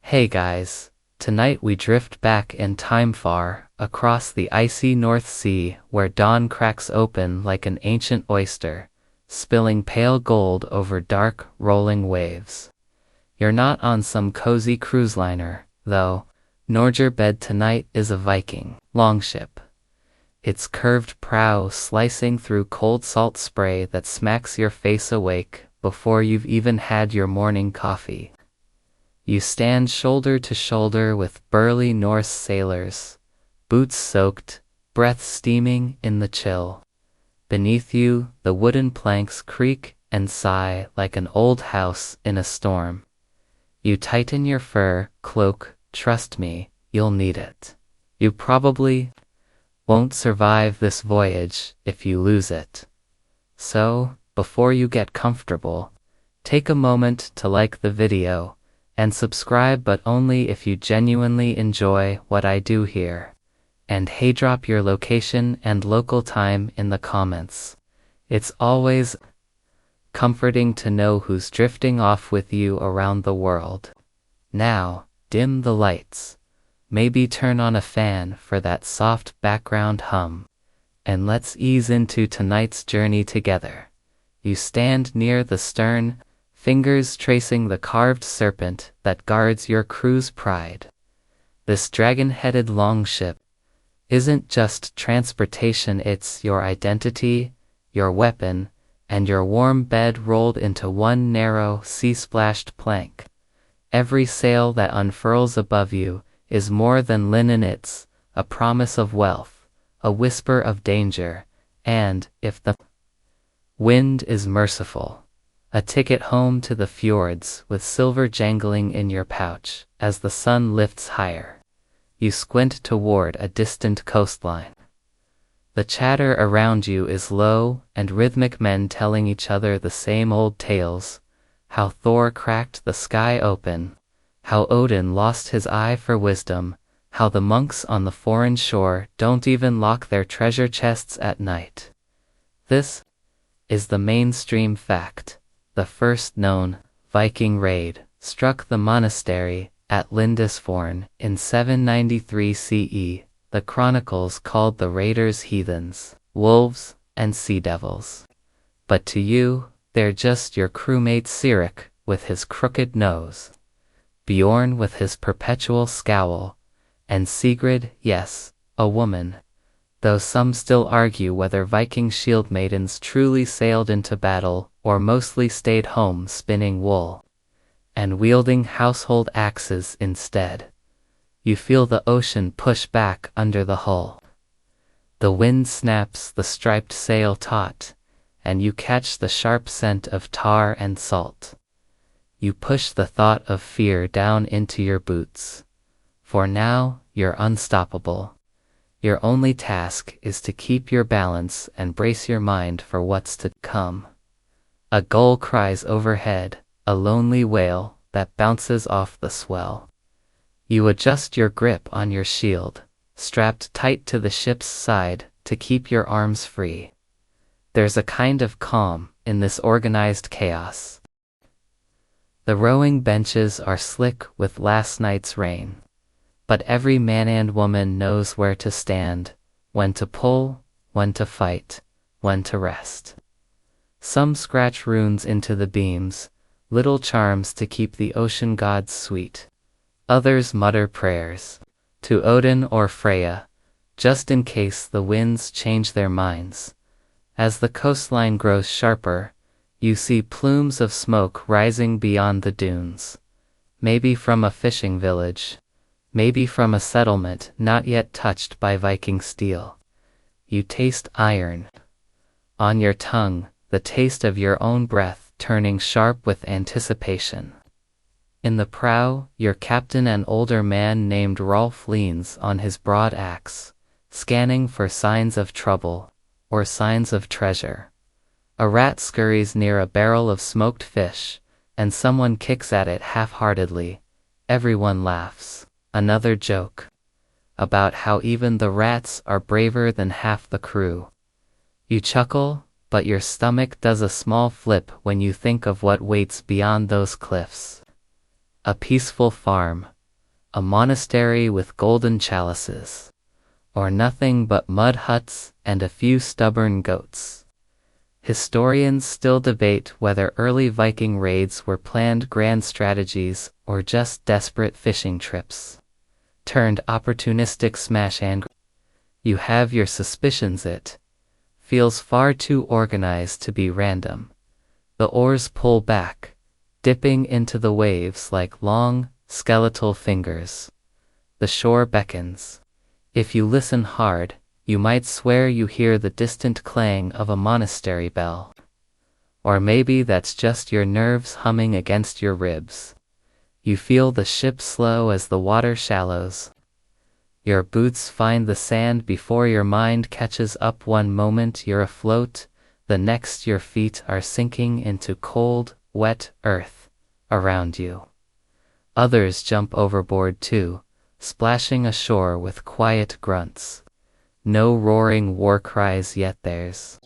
Hey guys, tonight we drift back in time far across the icy North Sea where dawn cracks open like an ancient oyster, spilling pale gold over dark, rolling waves. You're not on some cozy cruise liner, though, nor your bed tonight is a Viking longship. Its curved prow slicing through cold salt spray that smacks your face awake before you've even had your morning coffee. You stand shoulder to shoulder with burly Norse sailors, boots soaked, breath steaming in the chill. Beneath you, the wooden planks creak and sigh like an old house in a storm. You tighten your fur cloak, trust me, you'll need it. You probably won't survive this voyage if you lose it. So, before you get comfortable, take a moment to like the video and subscribe, but only if you genuinely enjoy what I do here. And hey, drop your location and local time in the comments. It's always comforting to know who's drifting off with you around the world. Now, dim the lights. Maybe turn on a fan for that soft background hum. And let's ease into tonight's journey together. You stand near the stern, fingers tracing the carved serpent that guards your crew's pride. This dragon-headed longship isn't just transportation, it's your identity, your weapon, and your warm bed rolled into one narrow, sea-splashed plank. Every sail that unfurls above you is more than linen, it's a promise of wealth, a whisper of danger, and, if the wind is merciful, a ticket home to the fjords with silver jangling in your pouch as the sun lifts higher. You squint toward a distant coastline. The chatter around you is low and rhythmic, men telling each other the same old tales, how Thor cracked the sky open, how Odin lost his eye for wisdom, how the monks on the foreign shore don't even lock their treasure chests at night. This is the mainstream fact. The first known Viking raid struck the monastery at Lindisfarne in 793 CE. The chronicles called the raiders heathens, wolves, and sea devils. But to you, they're just your crewmate Sirik with his crooked nose, Bjorn with his perpetual scowl, and Sigrid, yes, a woman, though some still argue whether Viking shield maidens truly sailed into battle or mostly stayed home spinning wool and wielding household axes instead. You feel the ocean push back under the hull. The wind snaps the striped sail taut, and you catch the sharp scent of tar and salt. You push the thought of fear down into your boots. For now, you're unstoppable. Your only task is to keep your balance and brace your mind for what's to come. A gull cries overhead, a lonely wail that bounces off the swell. You adjust your grip on your shield, strapped tight to the ship's side to keep your arms free. There's a kind of calm in this organized chaos. The rowing benches are slick with last night's rain, but every man and woman knows where to stand, when to pull, when to fight, when to rest. Some scratch runes into the beams, little charms to keep the ocean gods sweet. Others mutter prayers to Odin or Freya, just in case the winds change their minds. As the coastline grows sharper, you see plumes of smoke rising beyond the dunes. Maybe from a fishing village, maybe from a settlement not yet touched by Viking steel. You taste iron on your tongue, the taste of your own breath turning sharp with anticipation. In the prow, your captain, an older man named Rolf, leans on his broad axe, scanning for signs of trouble or signs of treasure. A rat scurries near a barrel of smoked fish, and someone kicks at it half-heartedly. Everyone laughs. Another joke about how even the rats are braver than half the crew. You chuckle, but your stomach does a small flip when you think of what waits beyond those cliffs. A peaceful farm, a monastery with golden chalices, or nothing but mud huts and a few stubborn goats. Historians still debate whether early Viking raids were planned grand strategies or just desperate fishing trips turned opportunistic smash and you have your suspicions. It feels far too organized to be random. The oars pull back, dipping into the waves like long, skeletal fingers. The shore beckons. If you listen hard, you might swear you hear the distant clang of a monastery bell. Or maybe that's just your nerves humming against your ribs. You feel the ship slow as the water shallows. Your boots find the sand before your mind catches up. One moment you're afloat, the next your feet are sinking into cold, wet earth around you. Others jump overboard too, splashing ashore with quiet grunts. No roaring war cries yet. There's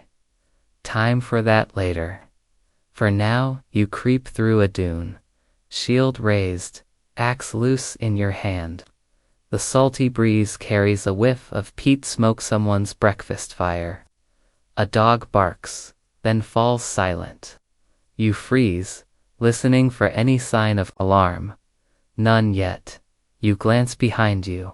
time for that later. For now, you creep through a dune, shield raised, axe loose in your hand. The salty breeze carries a whiff of peat smoke, someone's breakfast fire. A dog barks, then falls silent. You freeze, listening for any sign of alarm. None yet. You glance behind you.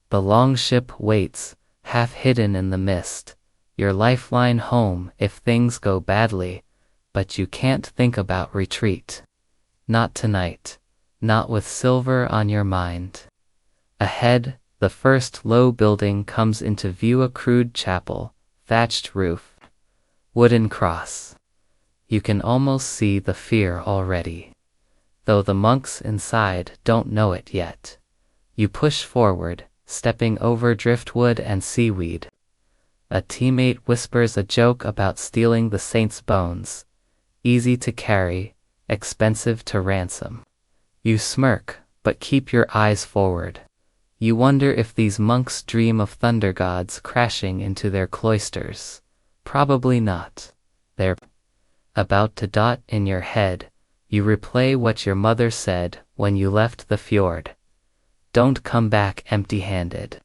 The longship waits, half hidden in the mist, your lifeline home if things go badly, but you can't think about retreat. Not tonight, not with silver on your mind. Ahead, the first low building comes into view, a crude chapel, thatched roof, wooden cross. You can almost see the fear already, though the monks inside don't know it yet. You push forward, stepping over driftwood and seaweed. A teammate whispers a joke about stealing the saint's bones. Easy to carry, expensive to ransom. You smirk, but keep your eyes forward. You wonder if these monks dream of thunder gods crashing into their cloisters. Probably not. They're about to dot in your head. You replay what your mother said when you left the fjord. Don't come back empty-handed.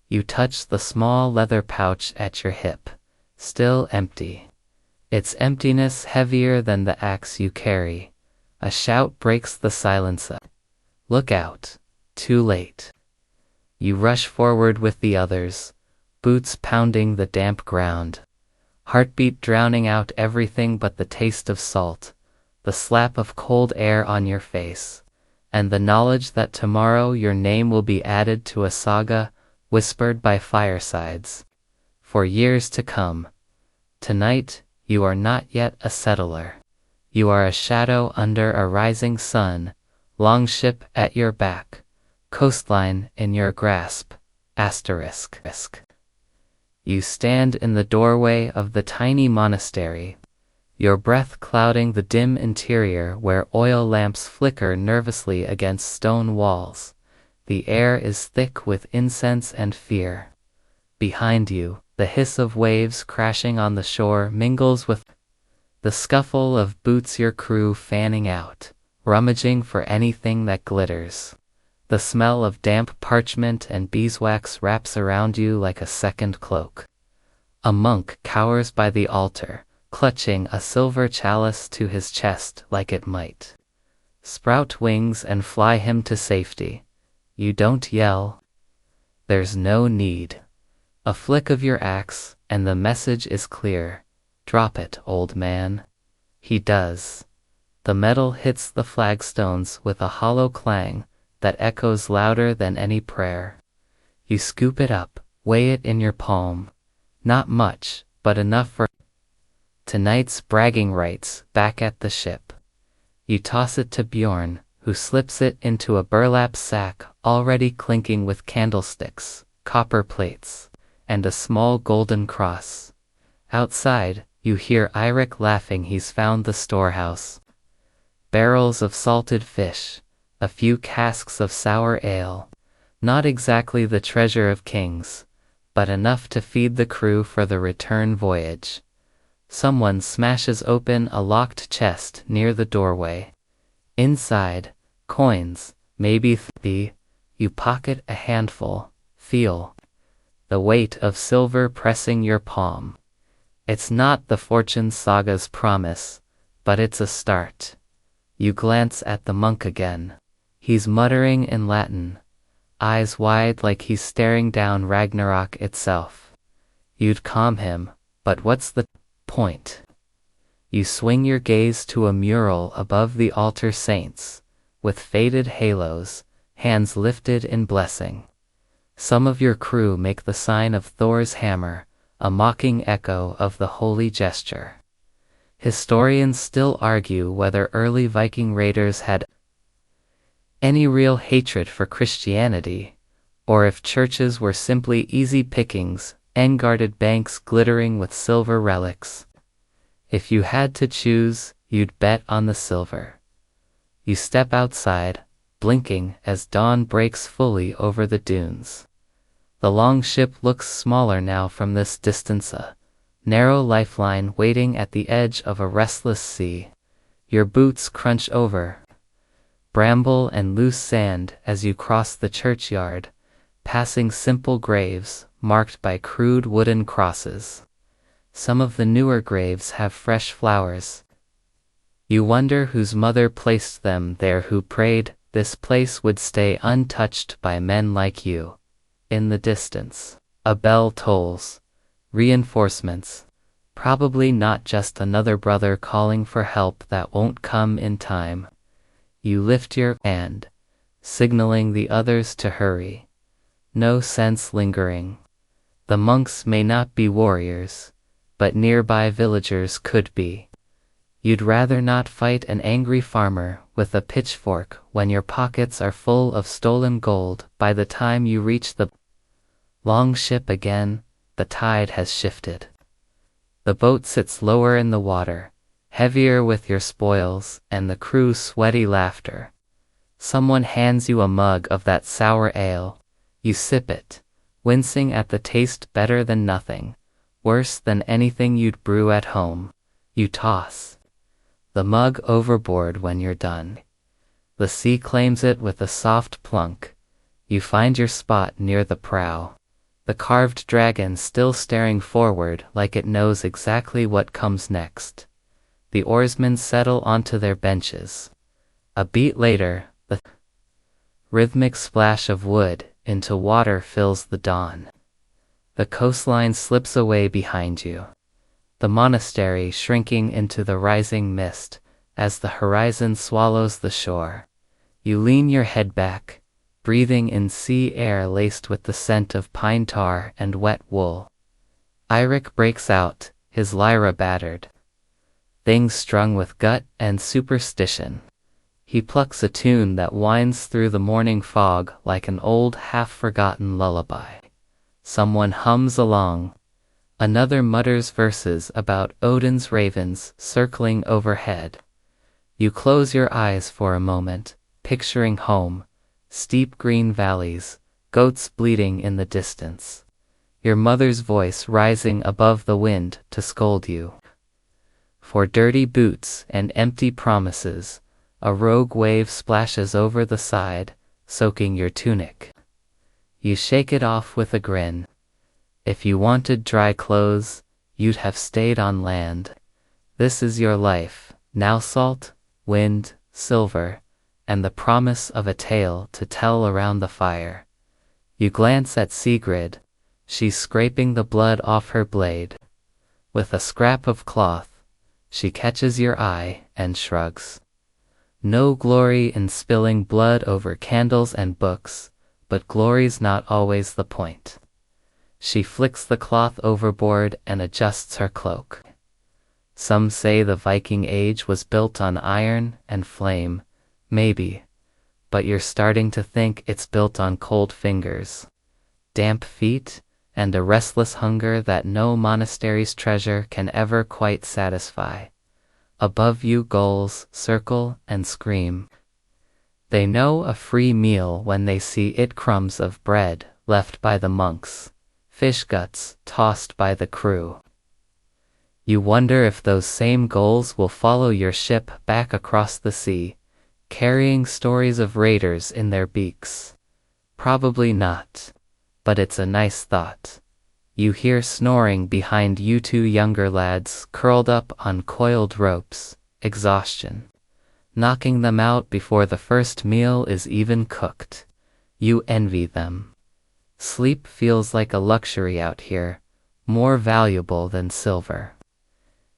You touch the small leather pouch at your hip. Still empty. Its emptiness heavier than the axe you carry. A shout breaks the silence. Look out. Too late. You rush forward with the others, boots pounding the damp ground. Heartbeat drowning out everything but the taste of salt, the slap of cold air on your face, and the knowledge that tomorrow your name will be added to a saga whispered by firesides. For years to come. Tonight, you are not yet a settler. You are a shadow under a rising sun, longship at your back, coastline in your grasp, asterisk. You stand in the doorway of the tiny monastery, your breath clouding the dim interior where oil lamps flicker nervously against stone walls. The air is thick with incense and fear. Behind you, the hiss of waves crashing on the shore mingles with the scuffle of boots, your crew fanning out, rummaging for anything that glitters. The smell of damp parchment and beeswax wraps around you like a second cloak. A monk cowers by the altar, clutching a silver chalice to his chest like it might sprout wings and fly him to safety. You don't yell. There's no need. A flick of your axe, and the message is clear. Drop it, old man. He does. The metal hits the flagstones with a hollow clang that echoes louder than any prayer. You scoop it up, weigh it in your palm. Not much, but enough for tonight's bragging rights back at the ship. You toss it to Bjorn, who slips it into a burlap sack already clinking with candlesticks, copper plates, and a small golden cross. Outside, you hear Eirik laughing. He's found the storehouse. Barrels of salted fish, a few casks of sour ale. Not exactly the treasure of kings, but enough to feed the crew for the return voyage. Someone smashes open a locked chest near the doorway. Inside, coins, maybe 30, You pocket a handful, feel the weight of silver pressing your palm. It's not the fortune saga's promise, but it's a start. You glance at the monk again. He's muttering in Latin, eyes wide like he's staring down Ragnarok itself. You'd calm him, but what's the point? You swing your gaze to a mural above the altar saints, with faded halos, hands lifted in blessing. Some of your crew make the sign of Thor's hammer, a mocking echo of the holy gesture. Historians still argue whether early Viking raiders had any real hatred for Christianity, or if churches were simply easy pickings, unguarded banks glittering with silver relics. If you had to choose, you'd bet on the silver. You step outside, blinking as dawn breaks fully over the dunes. The longship looks smaller now from this distance, a narrow lifeline waiting at the edge of a restless sea. Your boots crunch over bramble and loose sand as you cross the churchyard, passing simple graves marked by crude wooden crosses. Some of the newer graves have fresh flowers. You wonder whose mother placed them there, who prayed this place would stay untouched by men like you. In the distance, a bell tolls. Reinforcements. Probably not just another brother calling for help that won't come in time. You lift your hand, signaling the others to hurry. No sense lingering. The monks may not be warriors, but nearby villagers could be. You'd rather not fight an angry farmer with a pitchfork when your pockets are full of stolen gold. By the time you reach the longship again, the tide has shifted. The boat sits lower in the water, heavier with your spoils and the crew's sweaty laughter. Someone hands you a mug of that sour ale. You sip it, wincing at the taste. Better than nothing, worse than anything you'd brew at home. You toss the mug overboard when you're done. The sea claims it with a soft plunk. You find your spot near the prow. The carved dragon still staring forward like it knows exactly what comes next. The oarsmen settle onto their benches. A beat later, the rhythmic splash of wood into water fills the dawn. The coastline slips away behind you. The monastery shrinking into the rising mist as the horizon swallows the shore. You lean your head back, breathing in sea air laced with the scent of pine tar and wet wool. Eirik breaks out, his lyra battered. Things strung with gut and superstition. He plucks a tune that winds through the morning fog like an old half-forgotten lullaby. Someone hums along. Another mutters verses about Odin's ravens circling overhead. You close your eyes for a moment, picturing home. Steep green valleys, goats bleating in the distance. Your mother's voice rising above the wind to scold you for dirty boots and empty promises. A rogue wave splashes over the side, soaking your tunic. You shake it off with a grin. If you wanted dry clothes, you'd have stayed on land. This is your life, now salt, wind, silver, and the promise of a tale to tell around the fire. You glance at Sigrid. She's scraping the blood off her blade. With a scrap of cloth, she catches your eye and shrugs. No glory in spilling blood over candles and books, but glory's not always the point. She flicks the cloth overboard and adjusts her cloak. Some say the Viking age was built on iron and flame. Maybe, but you're starting to think it's built on cold fingers, damp feet, and a restless hunger that no monastery's treasure can ever quite satisfy. Above you gulls circle and scream. They know a free meal when they see it, crumbs of bread left by the monks, fish guts tossed by the crew. You wonder if those same gulls will follow your ship back across the sea, carrying stories of raiders in their beaks. Probably not. But it's a nice thought. You hear snoring behind you, two younger lads curled up on coiled ropes, exhaustion knocking them out before the first meal is even cooked. You envy them. Sleep feels like a luxury out here, more valuable than silver.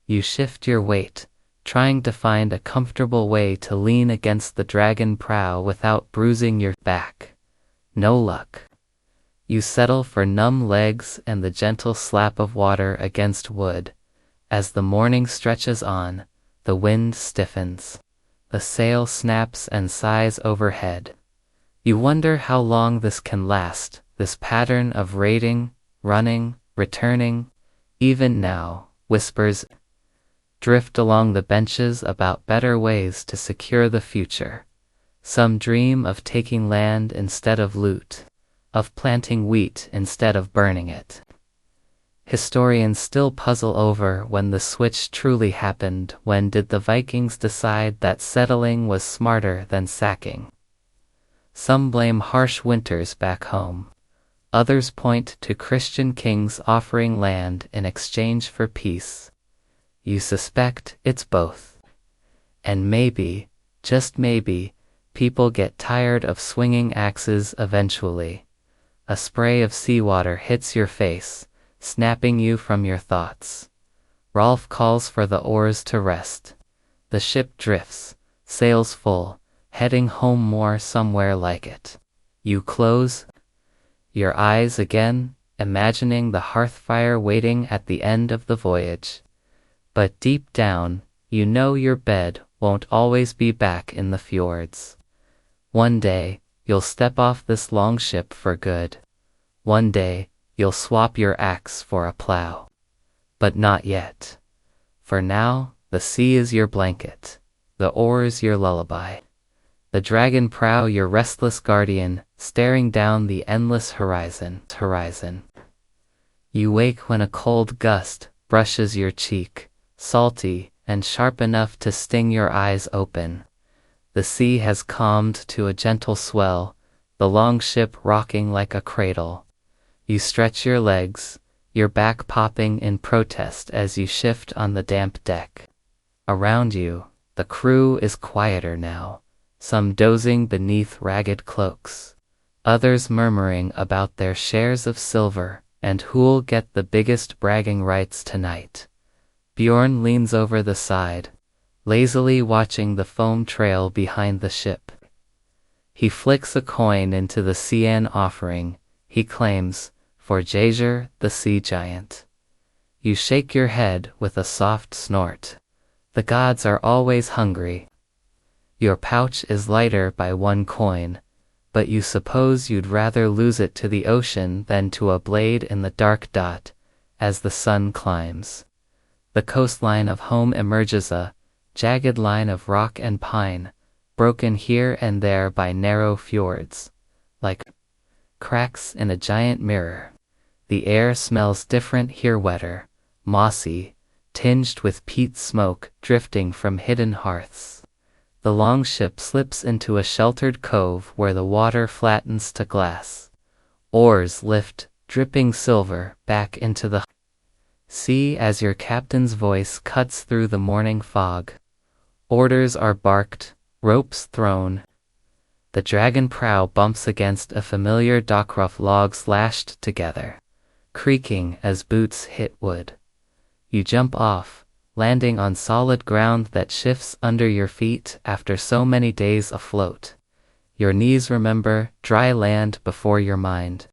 You shift your weight, trying to find a comfortable way to lean against the dragon prow without bruising your back. No luck. You settle for numb legs and the gentle slap of water against wood. As the morning stretches on, the wind stiffens. The sail snaps and sighs overhead. You wonder how long this can last, this pattern of raiding, running, returning. Even now, whispers drift along the benches about better ways to secure the future. Some dream of taking land instead of loot, of planting wheat instead of burning it. Historians still puzzle over when the switch truly happened. When did the Vikings decide that settling was smarter than sacking? Some blame harsh winters back home. Others point to Christian kings offering land in exchange for peace. You suspect it's both. And maybe, just maybe, people get tired of swinging axes eventually. A spray of seawater hits your face, snapping you from your thoughts. Rolf calls for the oars to rest. The ship drifts, sails full, heading home more somewhere like it. You close your eyes again, imagining the hearth fire waiting at the end of the voyage. But deep down, you know your bed won't always be back in the fjords. One day, you'll step off this longship for good. One day, you'll swap your axe for a plow. But not yet. For now, the sea is your blanket, the oars your lullaby, the dragon prow your restless guardian, staring down the endless horizon. You wake when a cold gust brushes your cheek, salty and sharp enough to sting your eyes open. The sea has calmed to a gentle swell, the longship rocking like a cradle. You stretch your legs, your back popping in protest as you shift on the damp deck. Around you, the crew is quieter now, some dozing beneath ragged cloaks, others murmuring about their shares of silver and who'll get the biggest bragging rights tonight. Bjorn leans over the side, lazily watching the foam trail behind the ship. He flicks a coin into the Cian offering, he claims, for Jaeger, the sea giant. You shake your head with a soft snort. The gods are always hungry. Your pouch is lighter by 1 coin, but you suppose you'd rather lose it to the ocean than to a blade in the dark dot, as the sun climbs. The coastline of home emerges a jagged line of rock and pine, broken here and there by narrow fjords, like cracks in a giant mirror. The air smells different here, wetter, mossy, tinged with peat smoke drifting from hidden hearths. The longship slips into a sheltered cove where the water flattens to glass. Oars lift, dripping silver, back into the sea as your captain's voice cuts through the morning fog. Orders are barked, ropes thrown. The dragon prow bumps against a familiar dock, rough logs lashed together, creaking as boots hit wood. You jump off, landing on solid ground that shifts under your feet after so many days afloat. Your knees remember dry land before your mind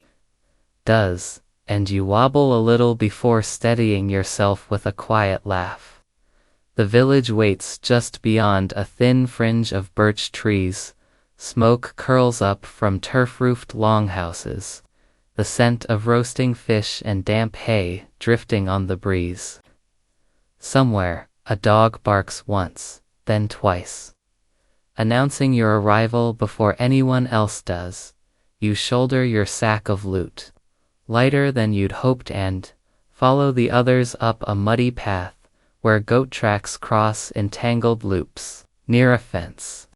does, and you wobble a little before steadying yourself with a quiet laugh. The village waits just beyond a thin fringe of birch trees. Smoke curls up from turf-roofed longhouses, the scent of roasting fish and damp hay drifting on the breeze. Somewhere, a dog barks once, then twice, announcing your arrival before anyone else does. You shoulder your sack of loot, lighter than you'd hoped, and follow the others up a muddy path where goat tracks cross in tangled loops, near a fence.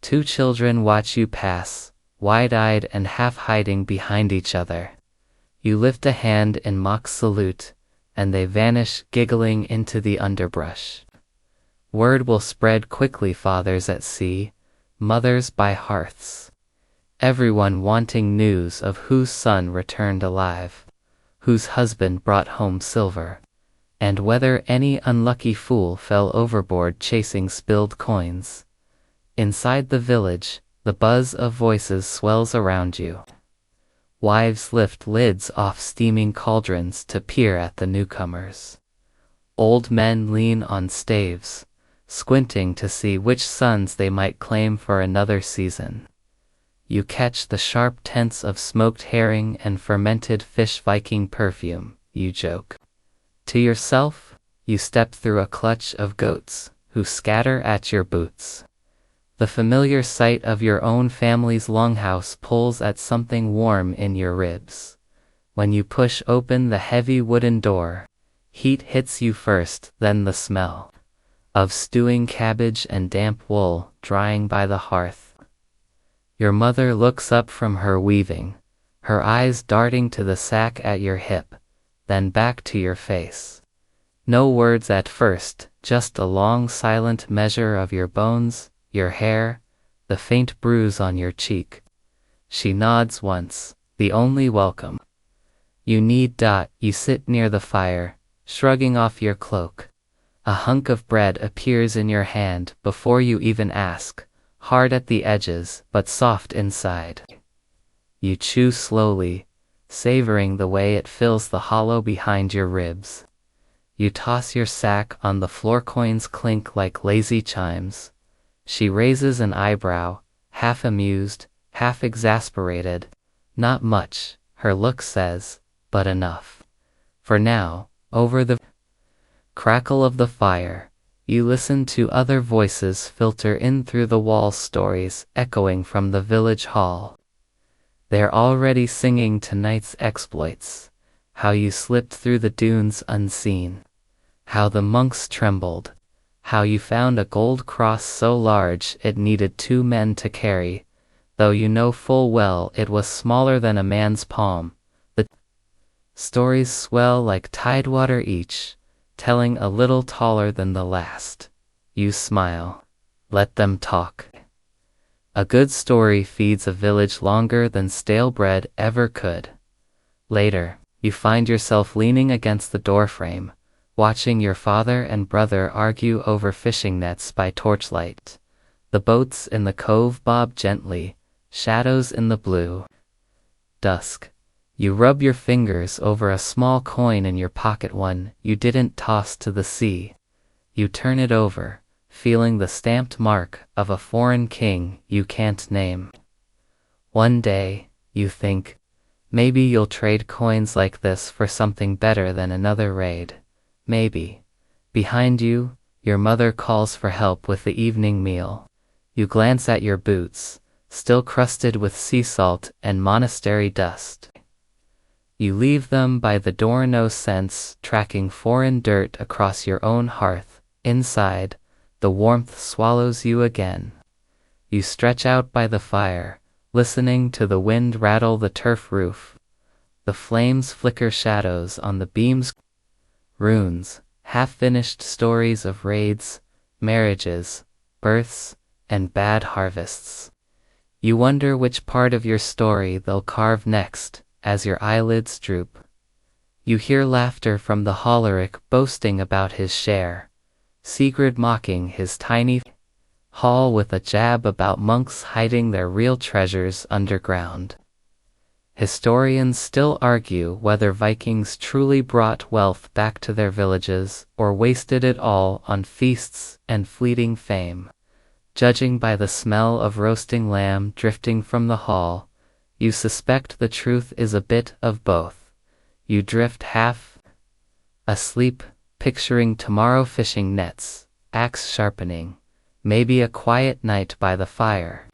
2 children watch you pass, wide-eyed and half-hiding behind each other. You lift a hand in mock salute, and they vanish giggling into the underbrush. Word will spread quickly, fathers at sea, mothers by hearths. Everyone wanting news of whose son returned alive, whose husband brought home silver, and whether any unlucky fool fell overboard chasing spilled coins. Inside the village, the buzz of voices swells around you. Wives lift lids off steaming cauldrons to peer at the newcomers. Old men lean on staves, squinting to see which sons they might claim for another season. You catch the sharp tints of smoked herring and fermented fish Viking perfume, you joke. To yourself, you step through a clutch of goats, who scatter at your boots. The familiar sight of your own family's longhouse pulls at something warm in your ribs. When you push open the heavy wooden door, heat hits you first, then the smell of stewing cabbage and damp wool drying by the hearth. Your mother looks up from her weaving, her eyes darting to the sack at your hip, then back to your face. No words at first, just a long silent measure of your bones, your hair, the faint bruise on your cheek. She nods once, the only welcome. You sit near the fire, shrugging off your cloak. A hunk of bread appears in your hand before you even ask, hard at the edges but soft inside. You chew slowly, savoring the way it fills the hollow behind your ribs. You toss your sack on the floor, coins clink like lazy chimes. She raises an eyebrow, half amused, half exasperated. Not much, her look says, but enough. For now, over the crackle of the fire, you listen to other voices filter in through the wall, stories echoing from the village hall. They're already singing tonight's exploits, how you slipped through the dunes unseen, how the monks trembled, how you found a gold cross so large it needed 2 men to carry, though you know full well it was smaller than a man's palm. The stories swell like tidewater, each telling a little taller than the last. You smile. Let them talk. A good story feeds a village longer than stale bread ever could. Later, you find yourself leaning against the doorframe, watching your father and brother argue over fishing nets by torchlight. The boats in the cove bob gently, shadows in the blue. Dusk. You rub your fingers over a small coin in your pocket, one you didn't toss to the sea. You turn it over, feeling the stamped mark of a foreign king you can't name. One day, you think, maybe you'll trade coins like this for something better than another raid. Maybe. Behind you, your mother calls for help with the evening meal. You glance at your boots, still crusted with sea salt and monastery dust. You leave them by the door, no sense tracking foreign dirt across your own hearth. Inside, the warmth swallows you again. You stretch out by the fire, listening to the wind rattle the turf roof. The flames flicker shadows on the beams. Runes, half-finished stories of raids, marriages, births, and bad harvests. You wonder which part of your story they'll carve next, as your eyelids droop. You hear laughter from the Holeric boasting about his share, Sigurd mocking his tiny hall with a jab about monks hiding their real treasures underground. Historians still argue whether Vikings truly brought wealth back to their villages or wasted it all on feasts and fleeting fame. Judging by the smell of roasting lamb drifting from the hall, you suspect the truth is a bit of both. You drift half asleep, picturing tomorrow fishing nets, axe sharpening, maybe a quiet night by the fire.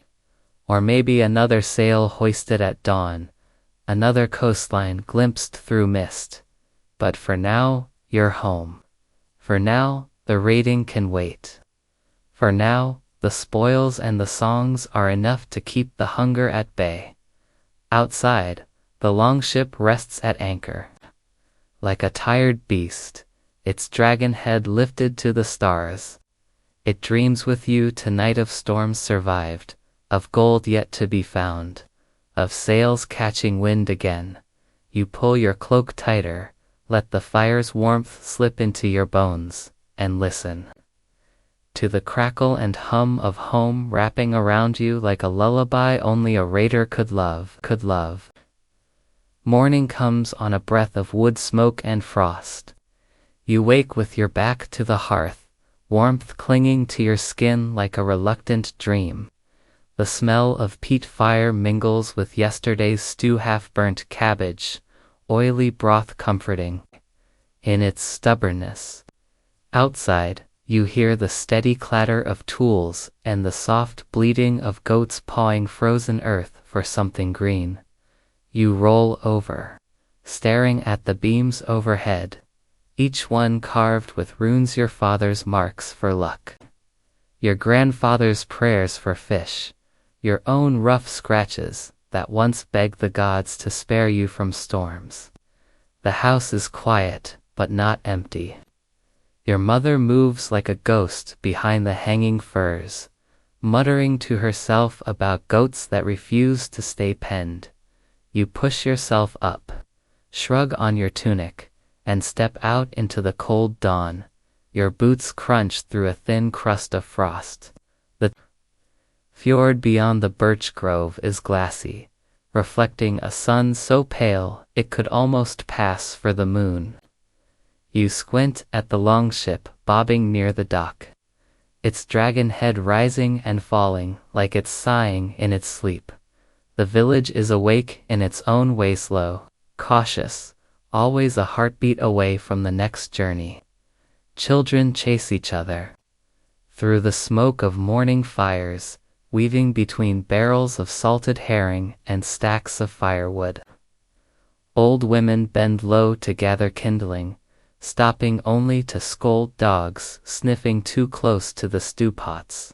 Or maybe another sail hoisted at dawn, another coastline glimpsed through mist. But for now, you're home. For now, the raiding can wait. For now, the The spoils and the songs are enough to keep the hunger at bay. Outside, the longship rests at anchor. Like a tired beast, its dragon head lifted to the stars. It dreams with you tonight of storms survived, of gold yet to be found, of sails catching wind again. You pull your cloak tighter, let the fire's warmth slip into your bones, and listen to the crackle and hum of home wrapping around you like a lullaby only a raider could love. Morning comes on a breath of wood smoke and frost. You wake with your back to the hearth, warmth clinging to your skin like a reluctant dream. The smell of peat fire mingles with yesterday's stew, half-burnt cabbage, oily broth comforting in its stubbornness. Outside, you hear the steady clatter of tools and the soft bleating of goats pawing frozen earth for something green. You roll over, staring at the beams overhead, each one carved with runes, your father's marks for luck, your grandfather's prayers for fish, your own rough scratches that once begged the gods to spare you from storms. The house is quiet, but not empty. Your mother moves like a ghost behind the hanging furs, muttering to herself about goats that refuse to stay penned. You push yourself up, shrug on your tunic, and step out into the cold dawn. Your boots crunch through a thin crust of frost. The fjord beyond the birch grove is glassy, reflecting a sun so pale it could almost pass for the moon. You squint at the longship bobbing near the dock, its dragon head rising and falling like it's sighing in its sleep. The village is awake in its own way, slow, cautious, always a heartbeat away from the next journey. Children chase each other through the smoke of morning fires, weaving between barrels of salted herring and stacks of firewood. Old women bend low to gather kindling, stopping only to scold dogs sniffing too close to the stew pots.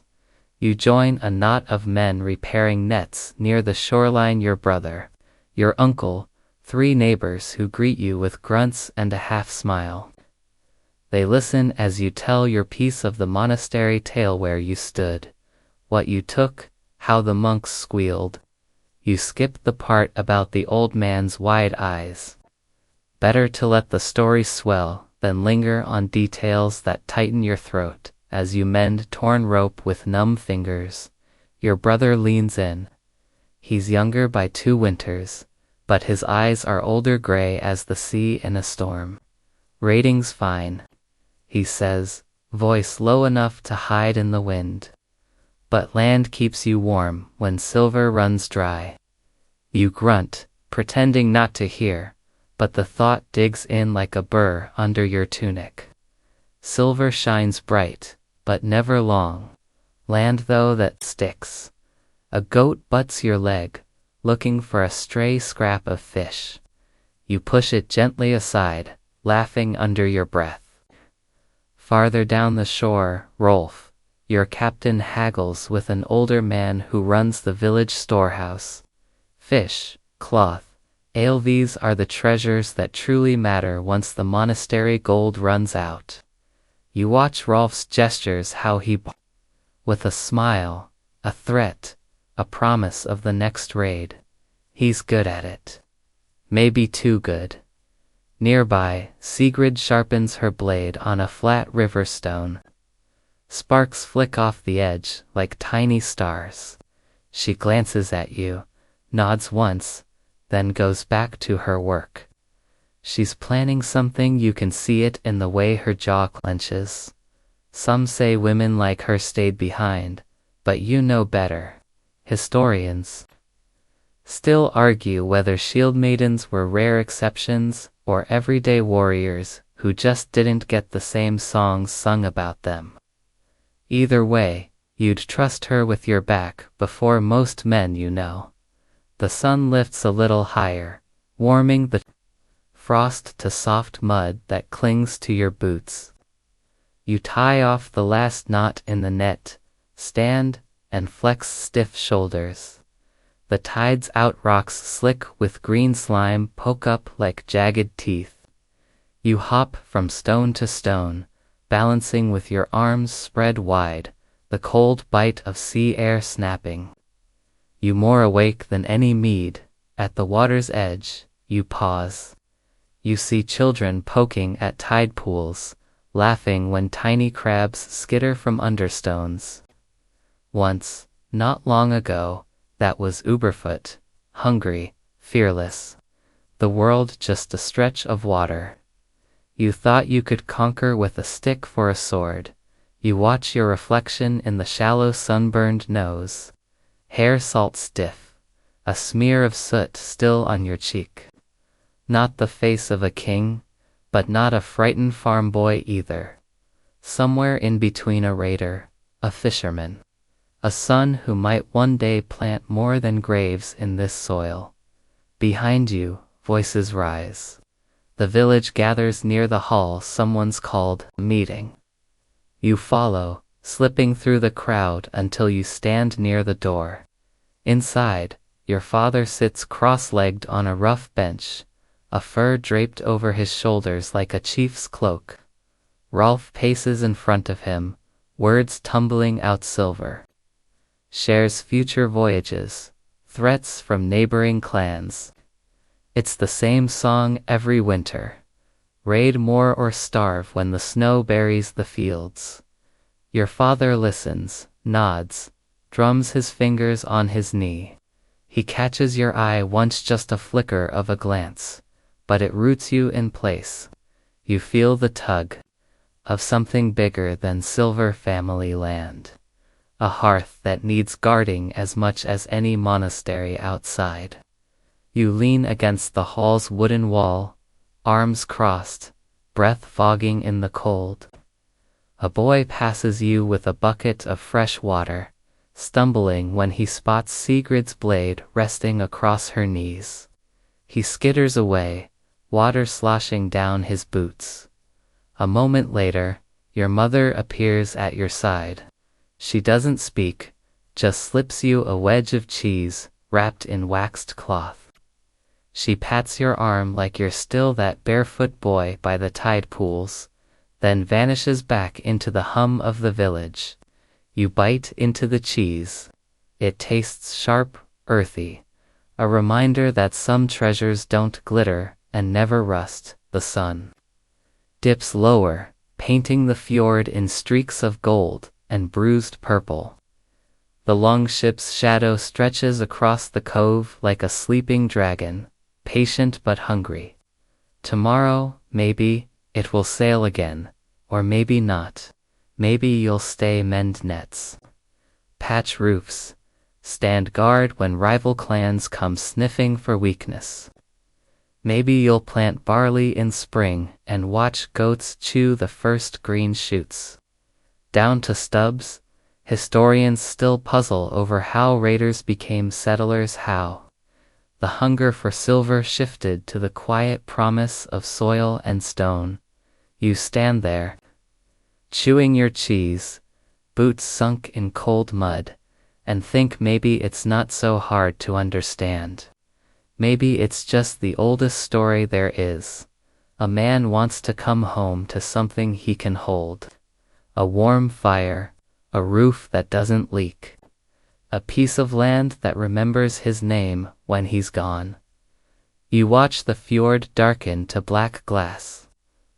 You join a knot of men repairing nets near the shoreline, your brother, your uncle, 3 neighbors who greet you with grunts and a half smile. They listen as you tell your piece of the monastery tale, where you stood, what you took, how the monks squealed. You skip the part about the old man's wide eyes. Better to let the story swell than linger on details that tighten your throat as you mend torn rope with numb fingers. Your brother leans in. He's younger by 2 winters, but his eyes are older, gray as the sea in a storm. Ratings fine, he says, voice low enough to hide in the wind. But land keeps you warm when silver runs dry. You grunt, pretending not to hear, but the thought digs in like a burr under your tunic. Silver shines bright, but never long. Land though that sticks. A goat butts your leg, looking for a stray scrap of fish. You push it gently aside, laughing under your breath. Farther down the shore, Rolf, your captain, haggles with an older man who runs the village storehouse. Fish, cloth, ale, these are the treasures that truly matter once the monastery gold runs out. You watch Rolf's gestures, how he with a smile, a threat, a promise of the next raid. He's good at it. Maybe too good. Nearby, Sigrid sharpens her blade on a flat river stone. Sparks flick off the edge like tiny stars. She glances at you, nods once, then goes back to her work. She's planning something, you can see it in the way her jaw clenches. Some say women like her stayed behind, but you know better. Historians still argue whether shield maidens were rare exceptions or everyday warriors who just didn't get the same songs sung about them. Either way, you'd trust her with your back before most men you know. The sun lifts a little higher, warming the frost to soft mud that clings to your boots. You tie off the last knot in the net, Stand and flex stiff shoulders. The tide's out rocks slick with green slime poke up like jagged teeth. You hop from stone to stone, balancing with your arms spread wide, the cold bite of sea air snapping. You more awake than any mead. At the water's edge, you pause. You see children poking at tide pools, laughing when tiny crabs skitter from understones. Once, not long ago, that was Uberfoot, hungry, fearless. The world just a stretch of water. You thought you could conquer with a stick for a sword. You watch your reflection in the shallow sunburned nose. Hair salt stiff, a smear of soot still on your cheek. Not the face of a king, but not a frightened farm boy either. Somewhere in between a raider, a fisherman. A son who might one day plant more than graves in this soil. Behind you, voices rise. The village gathers near the hall someone's called a meeting. You follow, slipping through the crowd until you stand near the door. Inside, your father sits cross-legged on a rough bench, a fur draped over his shoulders like a chief's cloak. Rolf paces in front of him, words tumbling out silver. Shares future voyages, threats from neighboring clans. It's the same song every winter. Raid more or starve when the snow buries the fields. Your father listens, nods, drums his fingers on his knee. He catches your eye once, just a flicker of a glance, but it roots you in place. You feel the tug of something bigger than silver family land. A hearth that needs guarding as much as any monastery outside. You lean against the hall's wooden wall, arms crossed, breath fogging in the cold. A boy passes you with a bucket of fresh water, stumbling when he spots Sigrid's blade resting across her knees. He skitters away, water sloshing down his boots. A moment later, your mother appears at your side. She doesn't speak, just slips you a wedge of cheese wrapped in waxed cloth. She pats your arm like you're still that barefoot boy by the tide pools, then vanishes back into the hum of the village. You bite into the cheese. It tastes sharp, earthy, a reminder that some treasures don't glitter and never rust. The sun dips lower, painting the fjord in streaks of gold and bruised purple. The longship's shadow stretches across the cove like a sleeping dragon, patient but hungry. Tomorrow, maybe, it will sail again, or maybe not. Maybe you'll stay mend nets, patch roofs, stand guard when rival clans come sniffing for weakness. Maybe you'll plant barley in spring and watch goats chew the first green shoots. Down to stubs, historians still puzzle over how raiders became settlers, how the hunger for silver shifted to the quiet promise of soil and stone. You stand there, chewing your cheese, boots sunk in cold mud, and think maybe it's not so hard to understand. Maybe it's just the oldest story there is. A man wants to come home to something he can hold. A warm fire, a roof that doesn't leak, a piece of land that remembers his name when he's gone. You watch the fjord darken to black glass,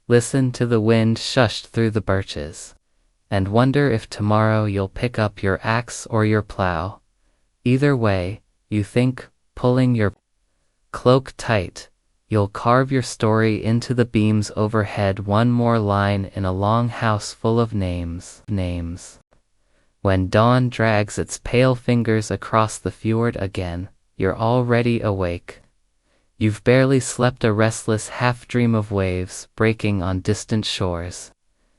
listen to the wind shushed through the birches, and wonder if tomorrow you'll pick up your axe or your plow. Either way, you think, pulling your cloak tight, you'll carve your story into the beams overhead, one more line in a long house full of names. When dawn drags its pale fingers across the fjord again, you're already awake. You've barely slept, a restless half-dream of waves breaking on distant shores,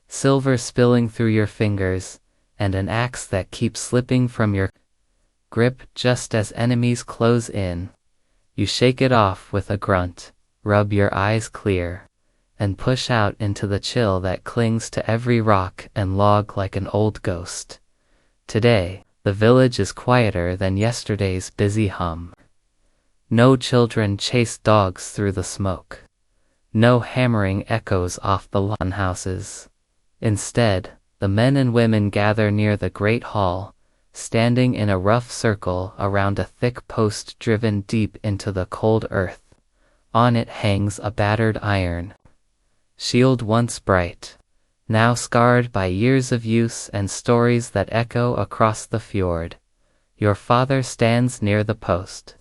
silver spilling through your fingers, and an axe that keeps slipping from your grip just as enemies close in. You shake it off with a grunt, rub your eyes clear, and push out into the chill that clings to every rock and log like an old ghost. Today, the village is quieter than yesterday's busy hum. No children chase dogs through the smoke. No hammering echoes off the lawn houses. Instead, the men and women gather near the great hall, standing in a rough circle around a thick post driven deep into the cold earth. On it hangs a battered iron shield, once bright, now scarred by years of use and stories that echo across the fjord. Your father stands near the post,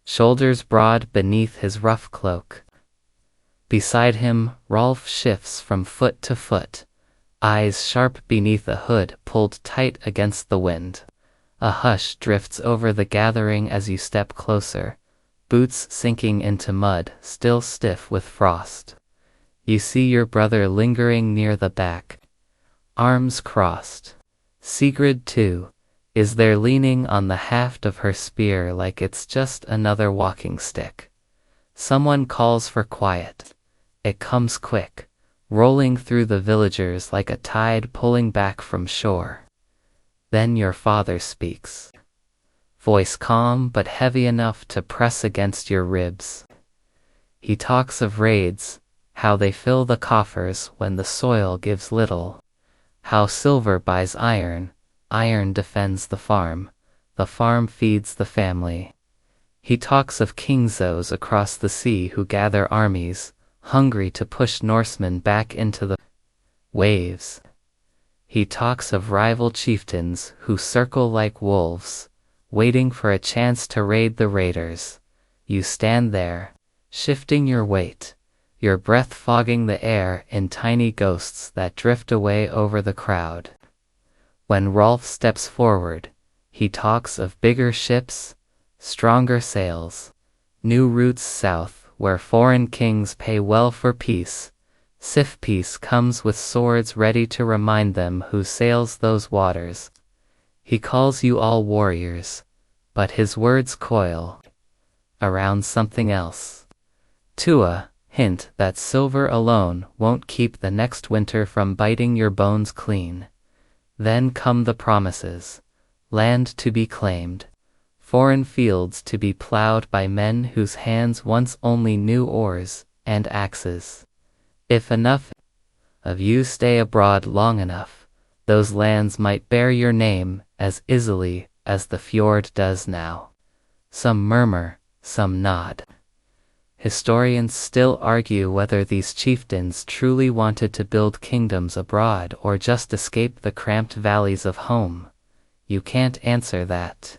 shoulders broad beneath his rough cloak. Beside him, Rolf shifts from foot to foot, eyes sharp beneath a hood pulled tight against the wind. A hush drifts over the gathering as you step closer, boots sinking into mud, still stiff with frost. You see your brother lingering near the back, arms crossed. Sigrid, too, is there, leaning on the haft of her spear like it's just another walking stick. Someone calls for quiet. It comes quick, rolling through the villagers like a tide pulling back from shore. Then your father speaks, voice calm but heavy enough to press against your ribs. He talks of raids, how they fill the coffers when the soil gives little, how silver buys iron, iron defends the farm feeds the family. He talks of kingsos across the sea who gather armies, hungry to push Norsemen back into the waves. He talks of rival chieftains who circle like wolves, waiting for a chance to raid the raiders. You stand there, shifting your weight, your breath fogging the air in tiny ghosts that drift away over the crowd. When Rolf steps forward, he talks of bigger ships, stronger sails, new routes south where foreign kings pay well for peace. Sif peace comes with swords ready to remind them who sails those waters. He calls you all warriors, but his words coil around something else. Tua, hint that silver alone won't keep the next winter from biting your bones clean. Then come the promises, land to be claimed, foreign fields to be plowed by men whose hands once only knew oars and axes. If enough of you stay abroad long enough, those lands might bear your name as easily as the fjord does now. Some murmur, some nod. Historians still argue whether these chieftains truly wanted to build kingdoms abroad or just escape the cramped valleys of home. You can't answer that.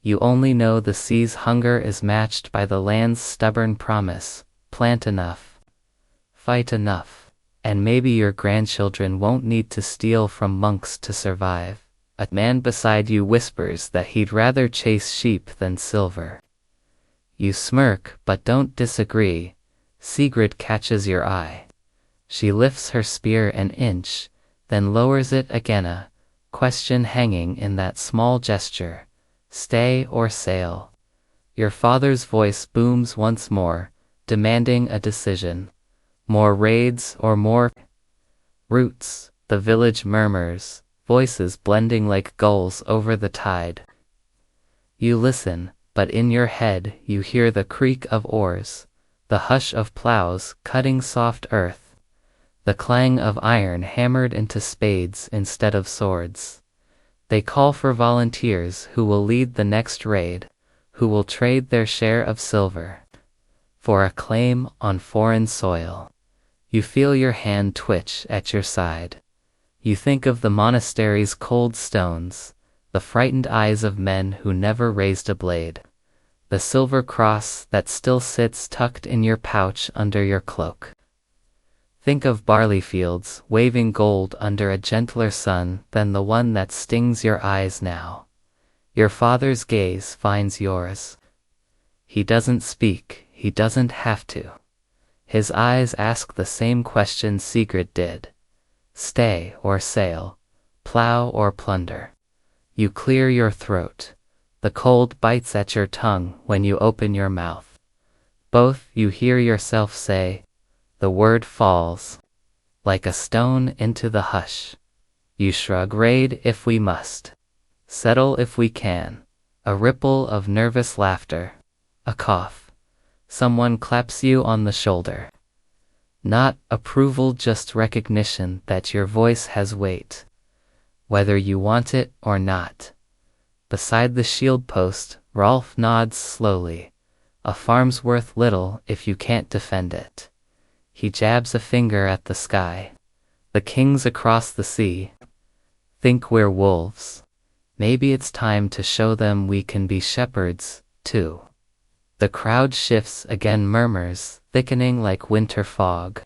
You only know the sea's hunger is matched by the land's stubborn promise: plant enough, fight enough, and maybe your grandchildren won't need to steal from monks to survive. A man beside you whispers that he'd rather chase sheep than silver. You smirk but don't disagree. Sigrid catches your eye. She lifts her spear an inch, then lowers it again, a question hanging in that small gesture: stay or sail? Your father's voice booms once more, demanding a decision. More raids or more roots? The village murmurs, voices blending like gulls over the tide. You listen, but in your head you hear the creak of oars, the hush of plows cutting soft earth, the clang of iron hammered into spades instead of swords. They call for volunteers who will lead the next raid, who will trade their share of silver for a claim on foreign soil. You feel your hand twitch at your side. You think of the monastery's cold stones, the frightened eyes of men who never raised a blade, the silver cross that still sits tucked in your pouch under your cloak. Think of barley fields waving gold under a gentler sun than the one that stings your eyes now. Your father's gaze finds yours. He doesn't speak, he doesn't have to. His eyes ask the same question Sigrid did: stay or sail, plow or plunder. You clear your throat. The cold bites at your tongue when you open your mouth. Both you hear yourself say. The word falls like a stone into the hush. You shrug. Raid if we must. Settle if we can. A ripple of nervous laughter. A cough. Someone claps you on the shoulder. Not approval, just recognition that your voice has weight, whether you want it or not. Beside the shield post, Rolf nods slowly. A farm's worth little if you can't defend it. He jabs a finger at the sky. The kings across the sea think we're wolves. Maybe it's time to show them we can be shepherds, too. The crowd shifts again, murmurs, thickening like winter fog.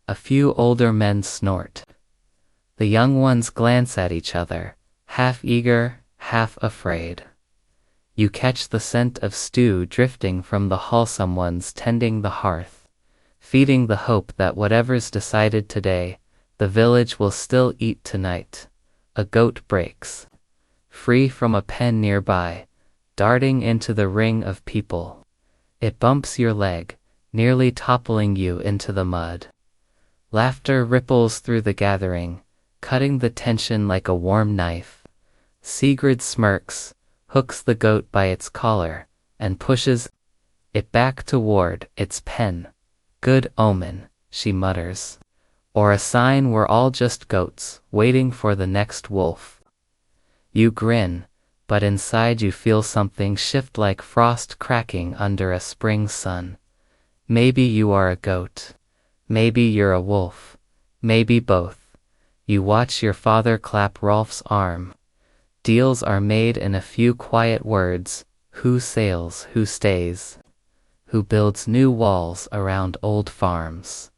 A few older men snort. The young ones glance at each other, half eager, half afraid. You catch the scent of stew drifting from the hall. Someone's tending the hearth, feeding the hope that whatever's decided today, the village will still eat tonight. A goat breaks free from a pen nearby, darting into the ring of people. It bumps your leg, nearly toppling you into the mud. Laughter ripples through the gathering, cutting the tension like a warm knife. Sigrid smirks, hooks the goat by its collar, and pushes it back toward its pen. Good omen, she mutters. Or a sign we're all just goats, waiting for the next wolf. You grin, but inside you feel something shift like frost cracking under a spring sun. Maybe you are a goat. Maybe you're a wolf. Maybe both. You watch your father clap Rolf's arm. Deals are made in a few quiet words. Who sails, who stays? Who builds new walls around old farms?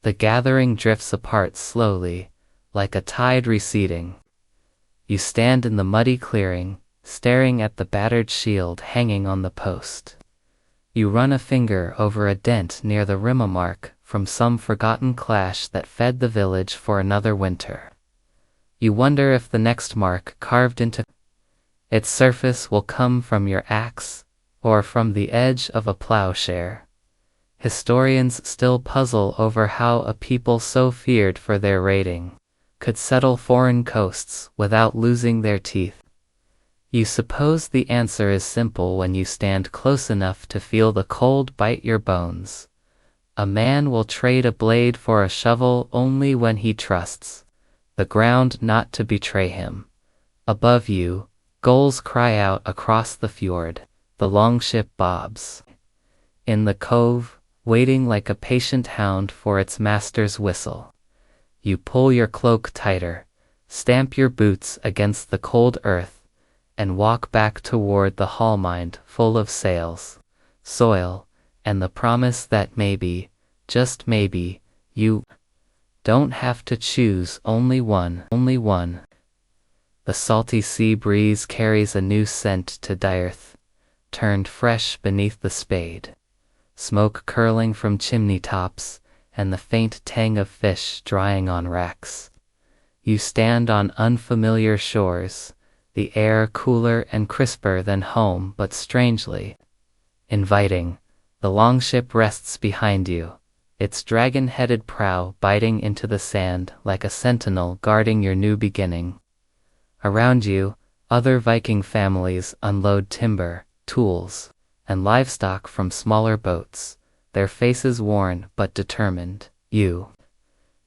The gathering drifts apart slowly, like a tide receding. You stand in the muddy clearing, staring at the battered shield hanging on the post. You run a finger over a dent near the rim, a mark from some forgotten clash that fed the village for another winter. You wonder if the next mark carved into its surface will come from your axe or from the edge of a plowshare. Historians still puzzle over how a people so feared for their raiding could settle foreign coasts without losing their teeth. You suppose the answer is simple when you stand close enough to feel the cold bite your bones. A man will trade a blade for a shovel only when he trusts the ground not to betray him. Above you, gulls cry out across the fjord. The longship bobs in the cove, waiting like a patient hound for its master's whistle. You pull your cloak tighter, stamp your boots against the cold earth, and walk back toward the hall, mind full of sails, soil, and the promise that maybe, just maybe, you don't have to choose only one. The salty sea breeze carries a new scent to Dyrth, turned fresh beneath the spade. Smoke curling from chimney tops, and the faint tang of fish drying on racks. You stand on unfamiliar shores, the air cooler and crisper than home, but strangely inviting. The longship rests behind you, its dragon-headed prow biting into the sand like a sentinel guarding your new beginning. Around you, other Viking families unload timber, tools, and livestock from smaller boats, their faces worn but determined. You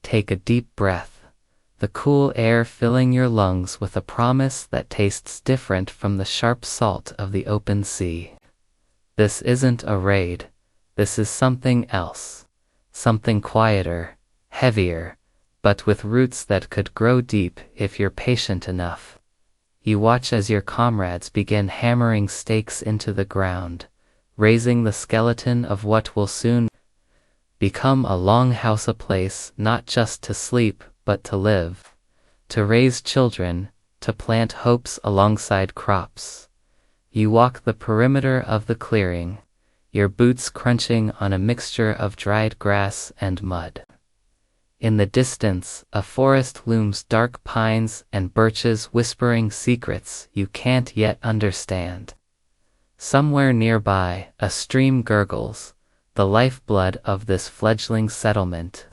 take a deep breath, the cool air filling your lungs with a promise that tastes different from the sharp salt of the open sea. This isn't a raid. This is something else. Something quieter, heavier, but with roots that could grow deep if you're patient enough. You watch as your comrades begin hammering stakes into the ground, raising the skeleton of what will soon become a longhouse, a place not just to sleep but to live, to raise children, to plant hopes alongside crops. You walk the perimeter of the clearing, your boots crunching on a mixture of dried grass and mud. In the distance, a forest looms, dark pines and birches whispering secrets you can't yet understand. Somewhere nearby, a stream gurgles, the lifeblood of this fledgling settlement.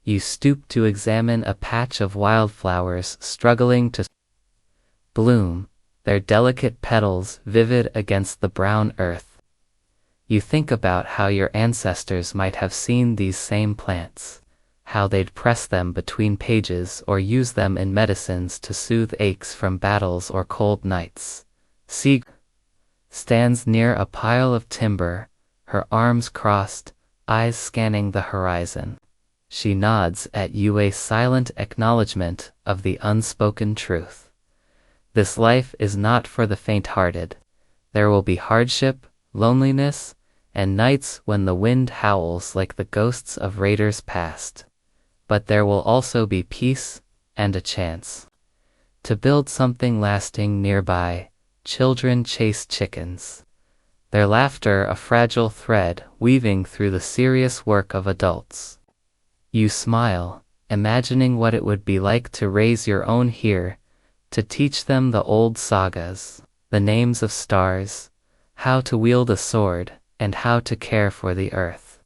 You stoop to examine a patch of wildflowers struggling to bloom, their delicate petals vivid against the brown earth. You think about how your ancestors might have seen these same plants, how they'd press them between pages or use them in medicines to soothe aches from battles or cold nights. Sea stands near a pile of timber, her arms crossed, eyes scanning the horizon. She nods at you, a silent acknowledgement of the unspoken truth. This life is not for the faint-hearted. There will be hardship, loneliness, and nights when the wind howls like the ghosts of raiders past. But there will also be peace and a chance to build something lasting nearby. Children chase chickens, their laughter a fragile thread weaving through the serious work of adults. You smile, imagining what it would be like to raise your own here, to teach them the old sagas, the names of stars, how to wield a sword, and how to care for the earth.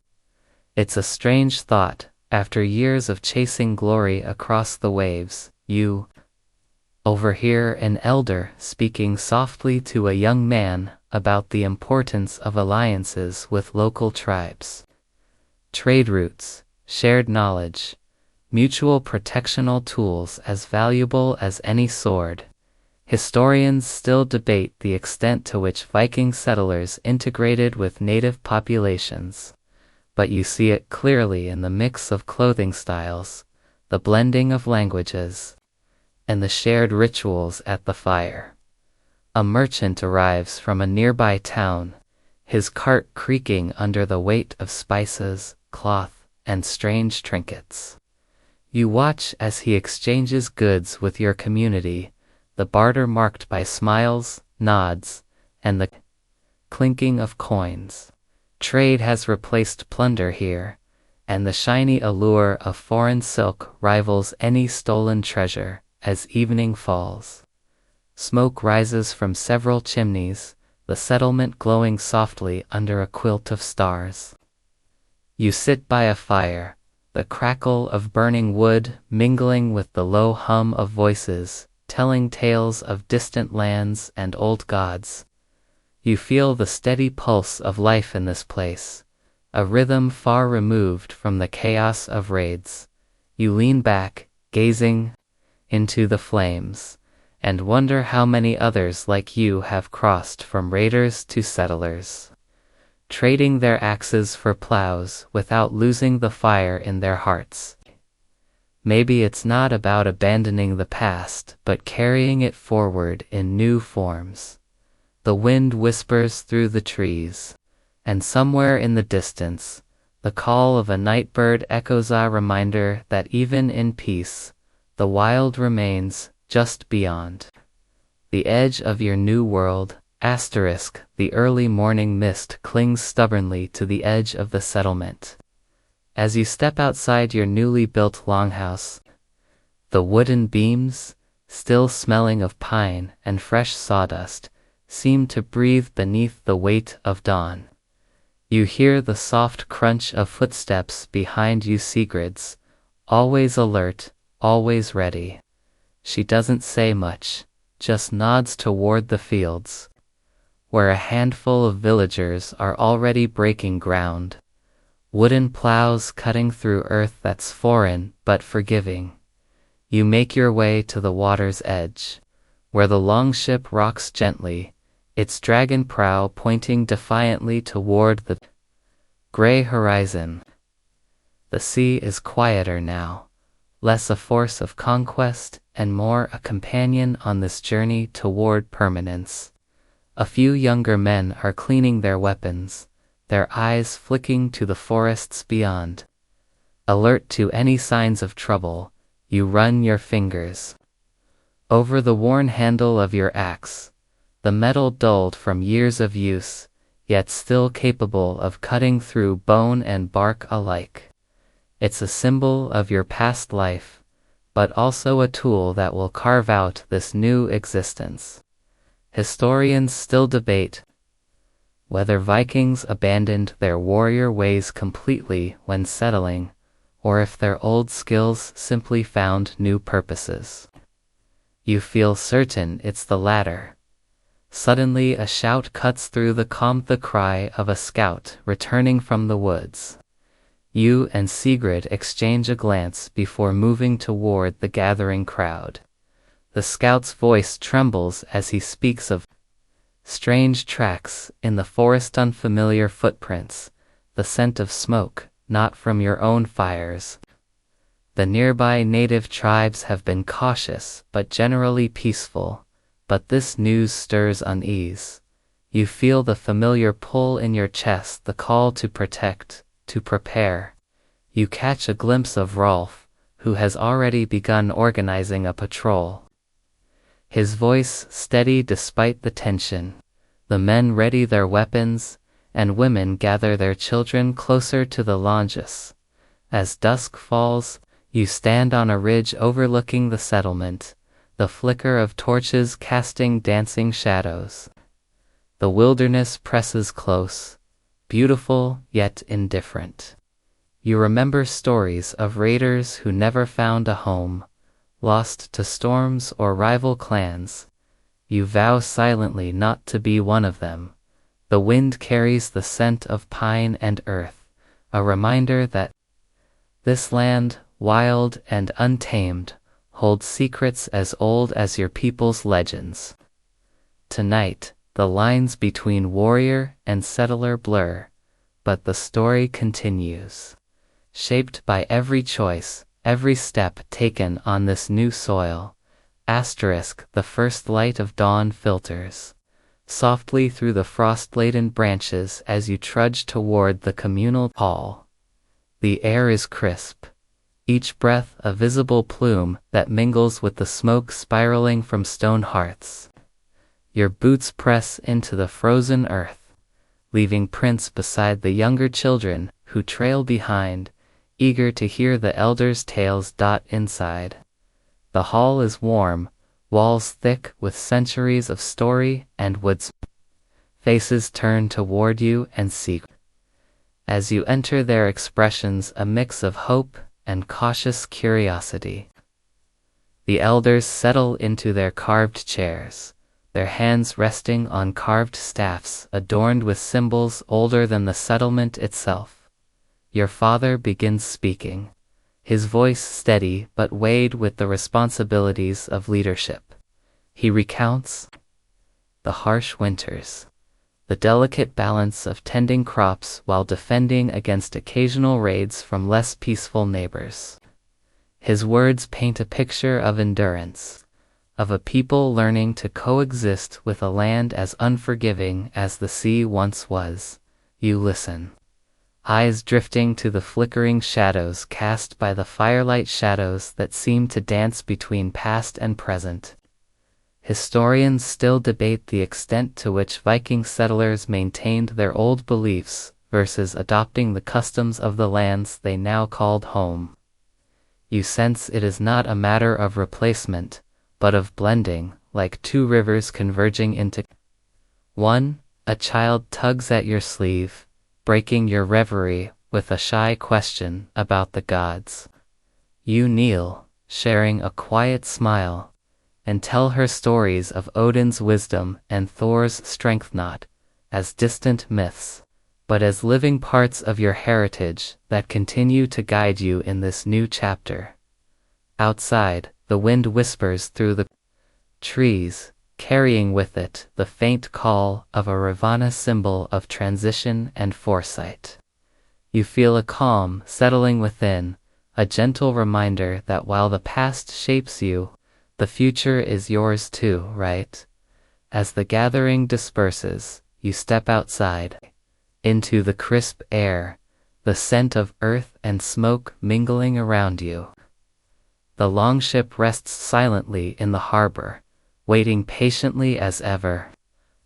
It's a strange thought, after years of chasing glory across the waves, you overhear an elder speaking softly to a young man about the importance of alliances with local tribes. Trade routes, shared knowledge, mutual protectional tools as valuable as any sword. Historians still debate the extent to which Viking settlers integrated with native populations, but you see it clearly in the mix of clothing styles, the blending of languages, and the shared rituals at the fire. A merchant arrives from a nearby town, his cart creaking under the weight of spices, cloth, and strange trinkets. You watch as he exchanges goods with your community, the barter marked by smiles, nods, and the clinking of coins. Trade has replaced plunder here, and the shiny allure of foreign silk rivals any stolen treasure. As evening falls, smoke rises from several chimneys, the settlement glowing softly under a quilt of stars. You sit by a fire, the crackle of burning wood mingling with the low hum of voices, telling tales of distant lands and old gods. You feel the steady pulse of life in this place, a rhythm far removed from the chaos of raids. You lean back, gazing into the flames, and wonder how many others like you have crossed from raiders to settlers, trading their axes for plows without losing the fire in their hearts. Maybe it's not about abandoning the past, but carrying it forward in new forms. The wind whispers through the trees, and somewhere in the distance, the call of a night bird echoes, a reminder that even in peace, the wild remains just beyond the edge of your new world. The early morning mist clings stubbornly to the edge of the settlement. As you step outside your newly built longhouse, the wooden beams, still smelling of pine and fresh sawdust, seem to breathe beneath the weight of dawn. You hear the soft crunch of footsteps behind you. Sigrid's, always alert, always ready. She doesn't say much, just nods toward the fields, where a handful of villagers are already breaking ground, wooden plows cutting through earth that's foreign but forgiving. You make your way to the water's edge, where the longship rocks gently, its dragon prow pointing defiantly toward the gray horizon. The sea is quieter now, less a force of conquest and more a companion on this journey toward permanence. A few younger men are cleaning their weapons, their eyes flicking to the forests beyond. Alert to any signs of trouble, you run your fingers over the worn handle of your axe, the metal dulled from years of use, yet still capable of cutting through bone and bark alike. It's a symbol of your past life, but also a tool that will carve out this new existence. Historians still debate whether Vikings abandoned their warrior ways completely when settling, or if their old skills simply found new purposes. You feel certain it's the latter, Suddenly a shout cuts through the calm, the cry of a scout returning from the woods. You and Sigrid exchange a glance before moving toward the gathering crowd. The scout's voice trembles as he speaks of strange tracks in the forest, unfamiliar footprints, the scent of smoke, not from your own fires. The nearby native tribes have been cautious but generally peaceful, but this news stirs unease. You feel the familiar pull in your chest, the call to protect, to prepare. You catch a glimpse of Rolf, who has already begun organizing a patrol. His voice steady despite the tension. The men ready their weapons, and women gather their children closer to the longships. As dusk falls, you stand on a ridge overlooking the settlement, the flicker of torches casting dancing shadows. The wilderness presses close, beautiful yet indifferent. You remember stories of raiders who never found a home, lost to storms or rival clans. You vow silently not to be one of them. The wind carries the scent of pine and earth, a reminder that this land, wild and untamed, holds secrets as old as your people's legends. Tonight, the lines between warrior and settler blur, but the story continues. Shaped by every choice, every step taken on this new soil. The first light of dawn filters softly through the frost-laden branches as you trudge toward the communal hall. The air is crisp, each breath a visible plume that mingles with the smoke spiraling from stone hearths. Your boots press into the frozen earth, leaving prints beside the younger children who trail behind, eager to hear the elders' tales. Inside, the hall is warm, walls thick with centuries of story and woods. Faces turn toward you and seek. As you enter, their expressions a mix of hope and cautious curiosity. The elders settle into their carved chairs, their hands resting on carved staffs adorned with symbols older than the settlement itself. Your father begins speaking, his voice steady but weighed with the responsibilities of leadership. He recounts the harsh winters, the delicate balance of tending crops while defending against occasional raids from less peaceful neighbors. His words paint a picture of endurance, of a people learning to coexist with a land as unforgiving as the sea once was. You listen, eyes drifting to the flickering shadows cast by the firelight, shadows that seem to dance between past and present. Historians still debate the extent to which Viking settlers maintained their old beliefs versus adopting the customs of the lands they now called home. You sense it is not a matter of replacement, but of blending, like two rivers converging into one. A child tugs at your sleeve, breaking your reverie with a shy question about the gods. You kneel, sharing a quiet smile, and tell her stories of Odin's wisdom and Thor's strength, not as distant myths, but as living parts of your heritage that continue to guide you in this new chapter. Outside, the wind whispers through the trees, carrying with it the faint call of a Ravana, symbol of transition and foresight. You feel a calm settling within, a gentle reminder that while the past shapes you, the future is yours too, right? As the gathering disperses, you step outside, into the crisp air, the scent of earth and smoke mingling around you. The longship rests silently in the harbor, waiting patiently as ever,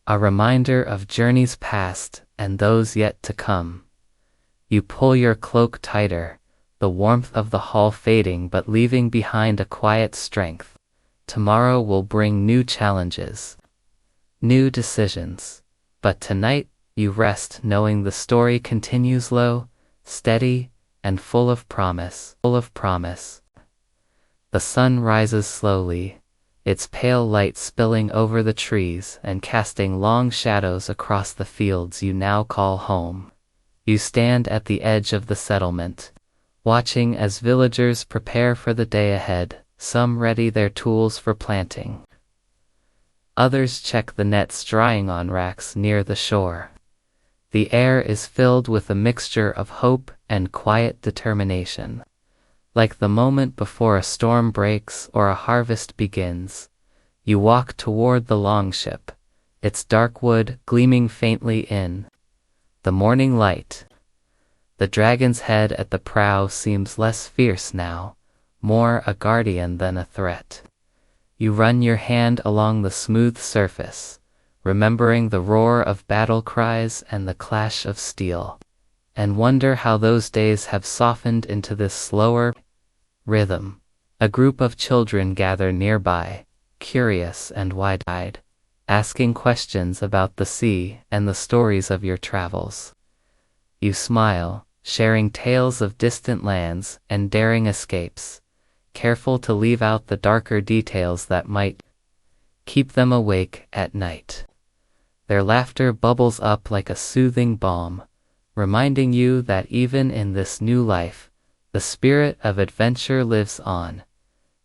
a reminder of journeys past and those yet to come. You pull your cloak tighter, the warmth of the hall fading but leaving behind a quiet strength. Tomorrow will bring new challenges, new decisions, but tonight you rest knowing the story continues low, steady, and full of promise. The sun rises slowly, its pale light spilling over the trees and casting long shadows across the fields you now call home. You stand at the edge of the settlement, watching as villagers prepare for the day ahead, some ready their tools for planting. Others check the nets drying on racks near the shore. The air is filled with a mixture of hope and quiet determination. Like the moment before a storm breaks or a harvest begins, you walk toward the longship, its dark wood gleaming faintly in the morning light. The dragon's head at the prow seems less fierce now, more a guardian than a threat. You run your hand along the smooth surface, remembering the roar of battle cries and the clash of steel, and wonder how those days have softened into this slower rhythm. A group of children gather nearby, curious and wide-eyed, asking questions about the sea and the stories of your travels. You smile, sharing tales of distant lands and daring escapes, careful to leave out the darker details that might keep them awake at night. Their laughter bubbles up like a soothing balm, reminding you that even in this new life, the spirit of adventure lives on.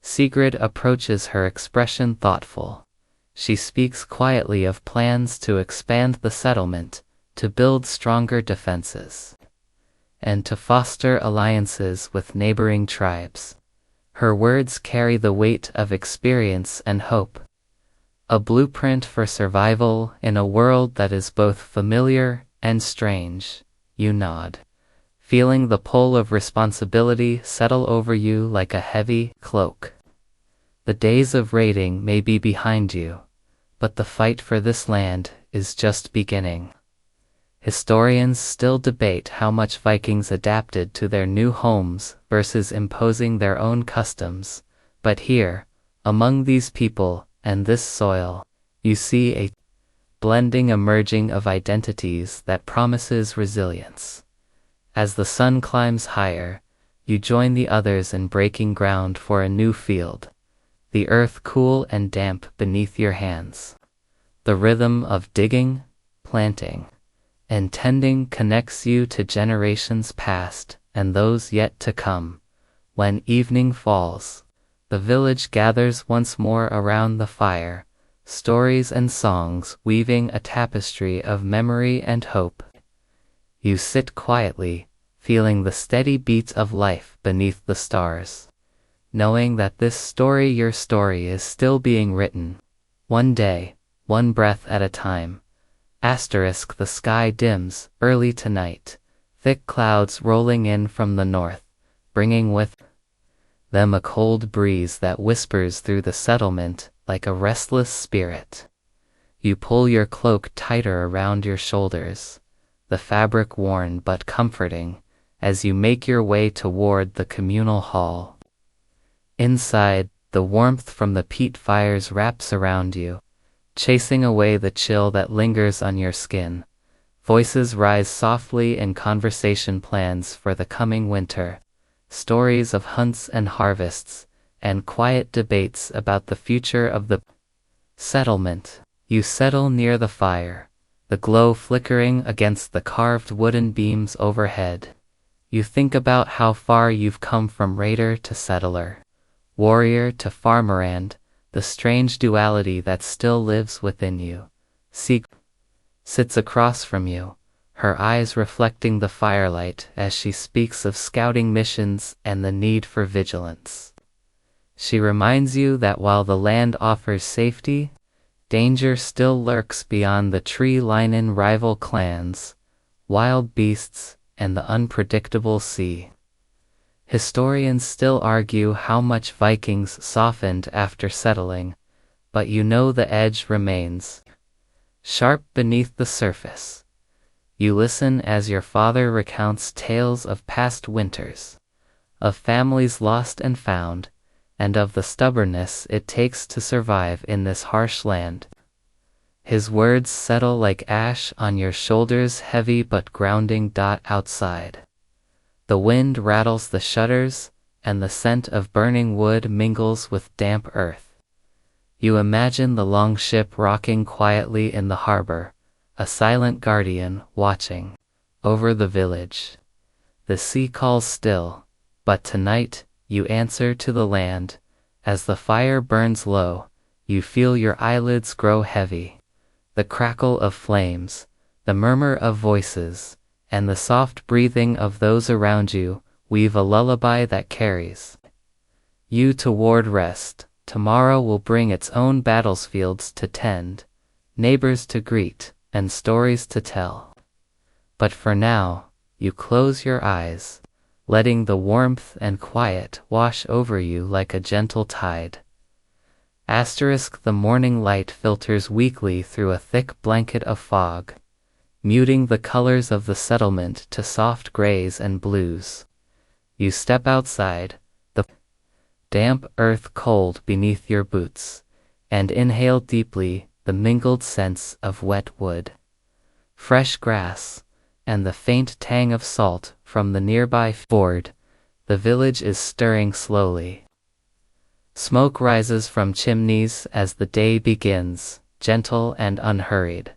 Sigrid approaches her expression thoughtful. She speaks quietly of plans to expand the settlement, to build stronger defenses, and to foster alliances with neighboring tribes. Her words carry the weight of experience and hope. A blueprint for survival in a world that is both familiar and strange. You nod, feeling the pull of responsibility settle over you like a heavy cloak. The days of raiding may be behind you, but the fight for this land is just beginning. Historians still debate how much Vikings adapted to their new homes versus imposing their own customs, but here, among these people and this soil, you see a blending emerging of identities that promises resilience. As the sun climbs higher, you join the others in breaking ground for a new field, the earth cool and damp beneath your hands. The rhythm of digging, planting, and tending connects you to generations past and those yet to come. When evening falls, the village gathers once more around the fire, stories and songs weaving a tapestry of memory and hope. You sit quietly, feeling the steady beat of life beneath the stars, knowing that this story, your story, is still being written. One day, one breath at a time. Asterisk. The sky dims, early tonight, thick clouds rolling in from the north, bringing with them a cold breeze that whispers through the settlement like a restless spirit. You pull your cloak tighter around your shoulders, the fabric worn but comforting, as you make your way toward the communal hall. Inside, the warmth from the peat fires wraps around you, chasing away the chill that lingers on your skin. Voices rise softly in conversation plans for the coming winter, stories of hunts and harvests, and quiet debates about the future of the settlement. You settle near the fire, the glow flickering against the carved wooden beams overhead. You think about how far you've come from raider to settler, warrior to farmer, and the strange duality that still lives within you. Sigrid sits across from you, her eyes reflecting the firelight as she speaks of scouting missions and the need for vigilance. She reminds you that while the land offers safety, danger still lurks beyond the tree-lined rival clans, wild beasts, and the unpredictable sea. Historians still argue how much Vikings softened after settling, but you know the edge remains, sharp beneath the surface. You listen as your father recounts tales of past winters, of families lost and found, and of the stubbornness it takes to survive in this harsh land. His words settle like ash on your shoulders, heavy but grounding. Outside, the wind rattles the shutters, and the scent of burning wood mingles with damp earth. You imagine the longship rocking quietly in the harbor, a silent guardian watching over the village. The sea calls still, but tonight you answer to the land. As the fire burns low, you feel your eyelids grow heavy. The crackle of flames, the murmur of voices, and the soft breathing of those around you weave a lullaby that carries you toward rest. Tomorrow will bring its own battlefields to tend, neighbors to greet, and stories to tell. But for now, you close your eyes, letting the warmth and quiet wash over you like a gentle tide. The morning light filters weakly through a thick blanket of fog, muting the colors of the settlement to soft grays and blues. You step outside, the damp earth cold beneath your boots, and inhale deeply the mingled scents of wet wood, fresh grass, and the faint tang of salt from the nearby ford. The village is stirring slowly. Smoke rises from chimneys as the day begins, gentle and unhurried.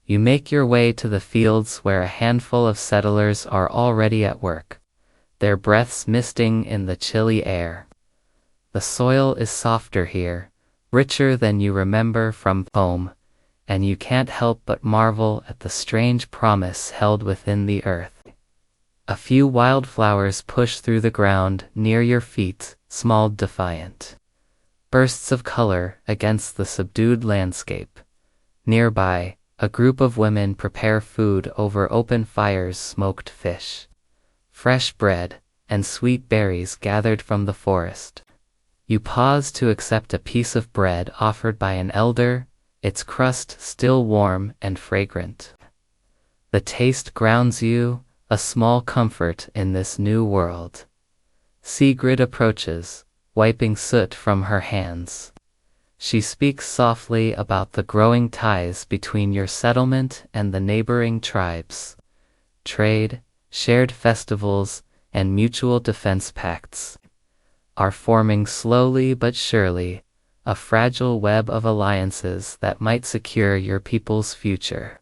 You make your way to the fields where a handful of settlers are already at work, their breaths misting in the chilly air. The soil is softer here, richer than you remember from home, and you can't help but marvel at the strange promise held within the earth. A few wildflowers push through the ground near your feet, small defiant bursts of color against the subdued landscape. Nearby, a group of women prepare food over open fires, smoked fish, fresh bread, and sweet berries gathered from the forest. You pause to accept a piece of bread offered by an elder, its crust still warm and fragrant. The taste grounds you, a small comfort in this new world. Sigrid approaches, wiping soot from her hands. She speaks softly about the growing ties between your settlement and the neighboring tribes. Trade, shared festivals, and mutual defense pacts are forming slowly but surely, a fragile web of alliances that might secure your people's future.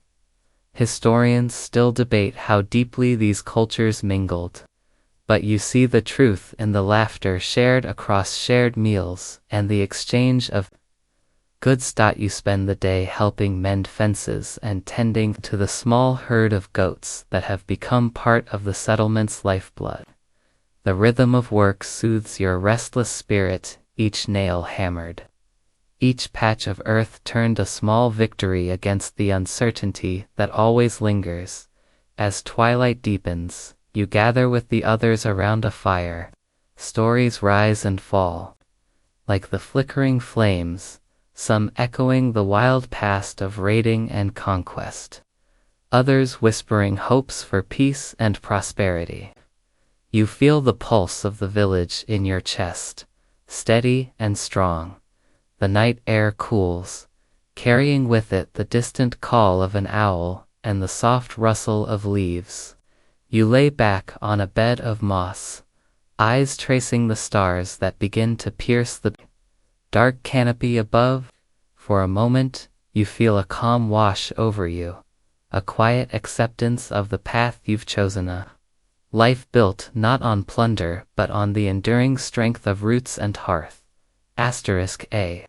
Historians still debate how deeply these cultures mingled, but you see the truth in the laughter shared across shared meals and the exchange of goods. You spend the day helping mend fences and tending to the small herd of goats that have become part of the settlement's lifeblood. The rhythm of work soothes your restless spirit, each nail hammered, each patch of earth turned a small victory against the uncertainty that always lingers. As twilight deepens, you gather with the others around a fire. Stories rise and fall, like the flickering flames, some echoing the wild past of raiding and conquest, others whispering hopes for peace and prosperity. You feel the pulse of the village in your chest, steady and strong. The night air cools, carrying with it the distant call of an owl and the soft rustle of leaves. You lay back on a bed of moss, eyes tracing the stars that begin to pierce the dark canopy above. For a moment, you feel a calm wash over you, a quiet acceptance of the path you've chosen, a life built not on plunder but on the enduring strength of roots and hearth. A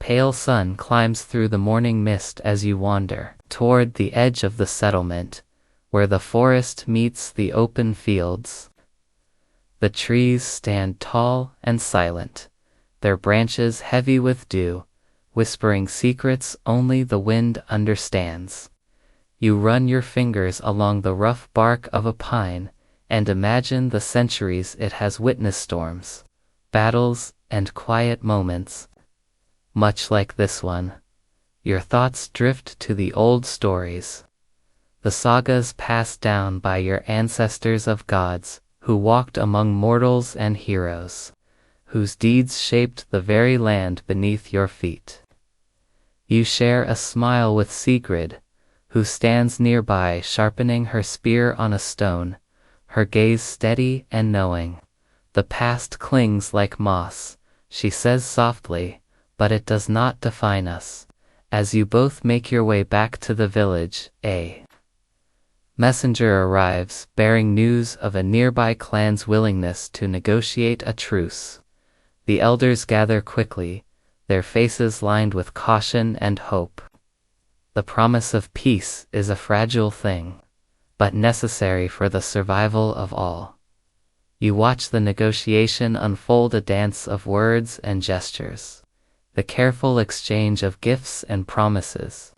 pale sun climbs through the morning mist as you wander toward the edge of the settlement, where the forest meets the open fields. The trees stand tall and silent, their branches heavy with dew, whispering secrets only the wind understands. You run your fingers along the rough bark of a pine and imagine the centuries it has witnessed, storms, battles, and quiet moments. Much like this one, your thoughts drift to the old stories, the sagas passed down by your ancestors of gods who walked among mortals and heroes, whose deeds shaped the very land beneath your feet. You share a smile with Sigrid, who stands nearby sharpening her spear on a stone, her gaze steady and knowing. The past clings like moss, she says softly, but it does not define us. As you both make your way back to the village, a messenger arrives, bearing news of a nearby clan's willingness to negotiate a truce. The elders gather quickly, their faces lined with caution and hope. The promise of peace is a fragile thing, but necessary for the survival of all. You watch the negotiation unfold, a dance of words and gestures, the careful exchange of gifts and promises.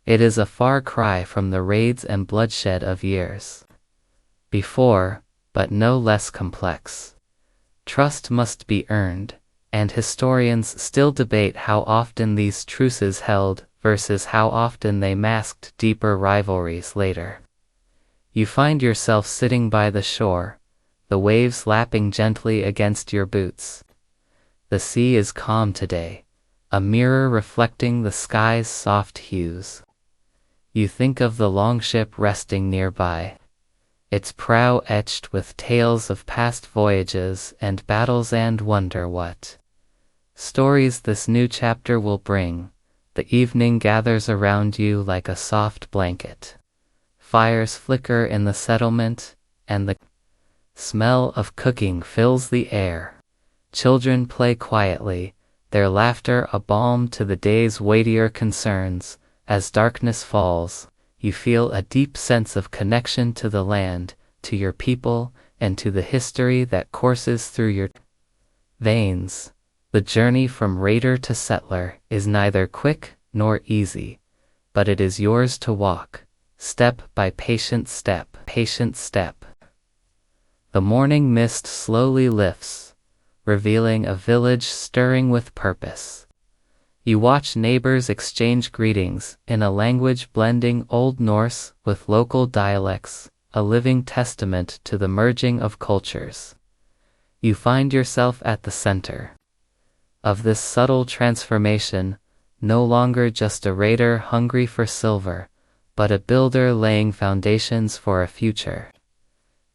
It is a far cry from the raids and bloodshed of years before, but no less complex. Trust must be earned, and historians still debate how often these truces held versus how often they masked deeper rivalries later. You find yourself sitting by the shore, the waves lapping gently against your boots. The sea is calm today, a mirror reflecting the sky's soft hues. You think of the longship resting nearby, its prow etched with tales of past voyages and battles, and wonder what stories this new chapter will bring. The evening gathers around you like a soft blanket. Fires flicker in the settlement, and the smell of cooking fills the air. Children play quietly, their laughter a balm to the day's weightier concerns. As darkness falls, you feel a deep sense of connection to the land, to your people, and to the history that courses through your veins. The journey from raider to settler is neither quick nor easy, but it is yours to walk, step by patient step. The morning mist slowly lifts, revealing a village stirring with purpose. You watch neighbors exchange greetings in a language blending Old Norse with local dialects, a living testament to the merging of cultures. You find yourself at the center of this subtle transformation, no longer just a raider hungry for silver, but a builder laying foundations for a future.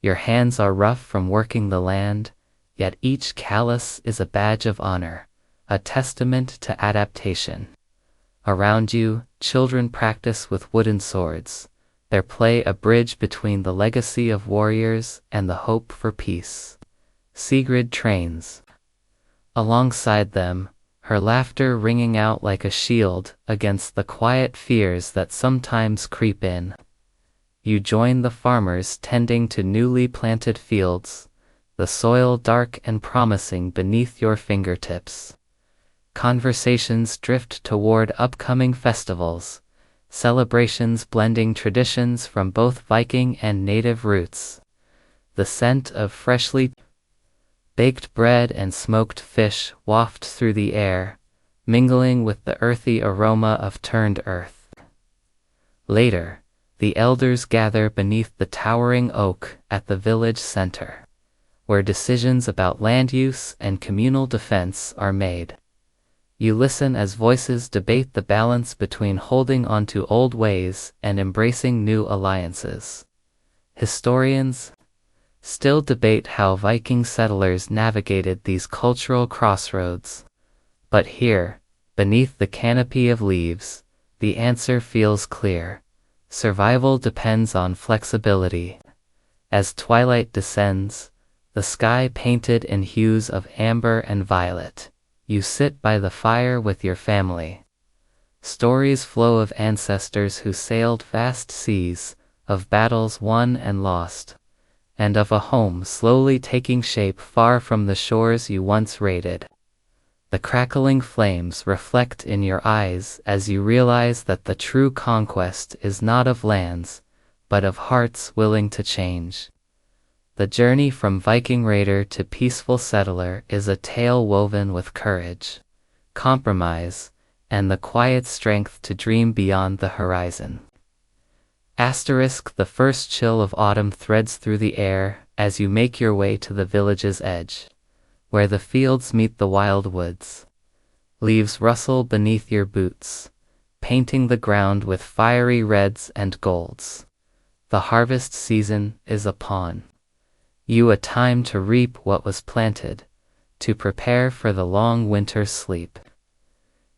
Your hands are rough from working the land, yet each callus is a badge of honor, a testament to adaptation. Around you, children practice with wooden swords, their play a bridge between the legacy of warriors and the hope for peace. Sigrid trains alongside them, her laughter ringing out like a shield against the quiet fears that sometimes creep in. You join the farmers tending to newly planted fields, the soil dark and promising beneath your fingertips. Conversations drift toward upcoming festivals, celebrations blending traditions from both Viking and native roots. The scent of freshly baked bread and smoked fish waft through the air, mingling with the earthy aroma of turned earth. Later, the elders gather beneath the towering oak at the village center, where decisions about land use and communal defense are made. You listen as voices debate the balance between holding onto old ways and embracing new alliances. Historians still debate how Viking settlers navigated these cultural crossroads. But here, beneath the canopy of leaves, the answer feels clear. Survival depends on flexibility. As twilight descends, the sky painted in hues of amber and violet, you sit by the fire with your family. Stories flow of ancestors who sailed vast seas, of battles won and lost, and of a home slowly taking shape far from the shores you once raided. The crackling flames reflect in your eyes as you realize that the true conquest is not of lands, but of hearts willing to change. The journey from Viking raider to peaceful settler is a tale woven with courage, compromise, and the quiet strength to dream beyond the horizon. The first chill of autumn threads through the air as you make your way to the village's edge, where the fields meet the wild woods. Leaves rustle beneath your boots, painting the ground with fiery reds and golds. The harvest season is upon you, a time to reap what was planted, to prepare for the long winter's sleep.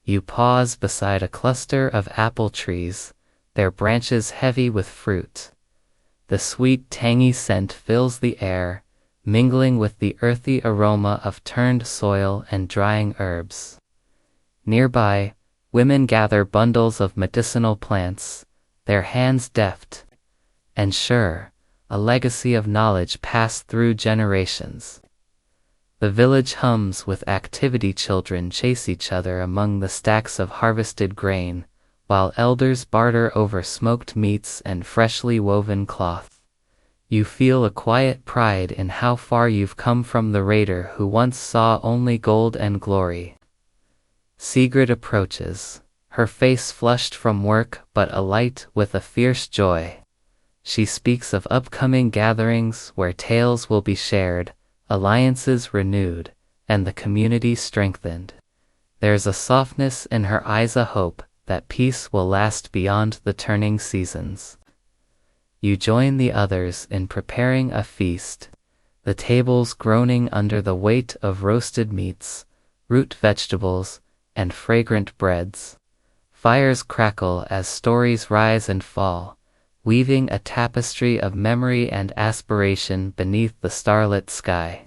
You pause beside a cluster of apple trees, their branches heavy with fruit. The sweet, tangy scent fills the air, mingling with the earthy aroma of turned soil and drying herbs. Nearby, women gather bundles of medicinal plants, their hands deft and sure, a legacy of knowledge passed through generations. The village hums with activity. Children chase each other among the stacks of harvested grain, while elders barter over smoked meats and freshly woven cloth. You feel a quiet pride in how far you've come from the raider who once saw only gold and glory. Sigrid approaches, her face flushed from work but alight with a fierce joy. She speaks of upcoming gatherings where tales will be shared, alliances renewed, and the community strengthened. There's a softness in her eyes, a hope that peace will last beyond the turning seasons. You join the others in preparing a feast, the tables groaning under the weight of roasted meats, root vegetables, and fragrant breads. Fires crackle as stories rise and fall, weaving a tapestry of memory and aspiration beneath the starlit sky.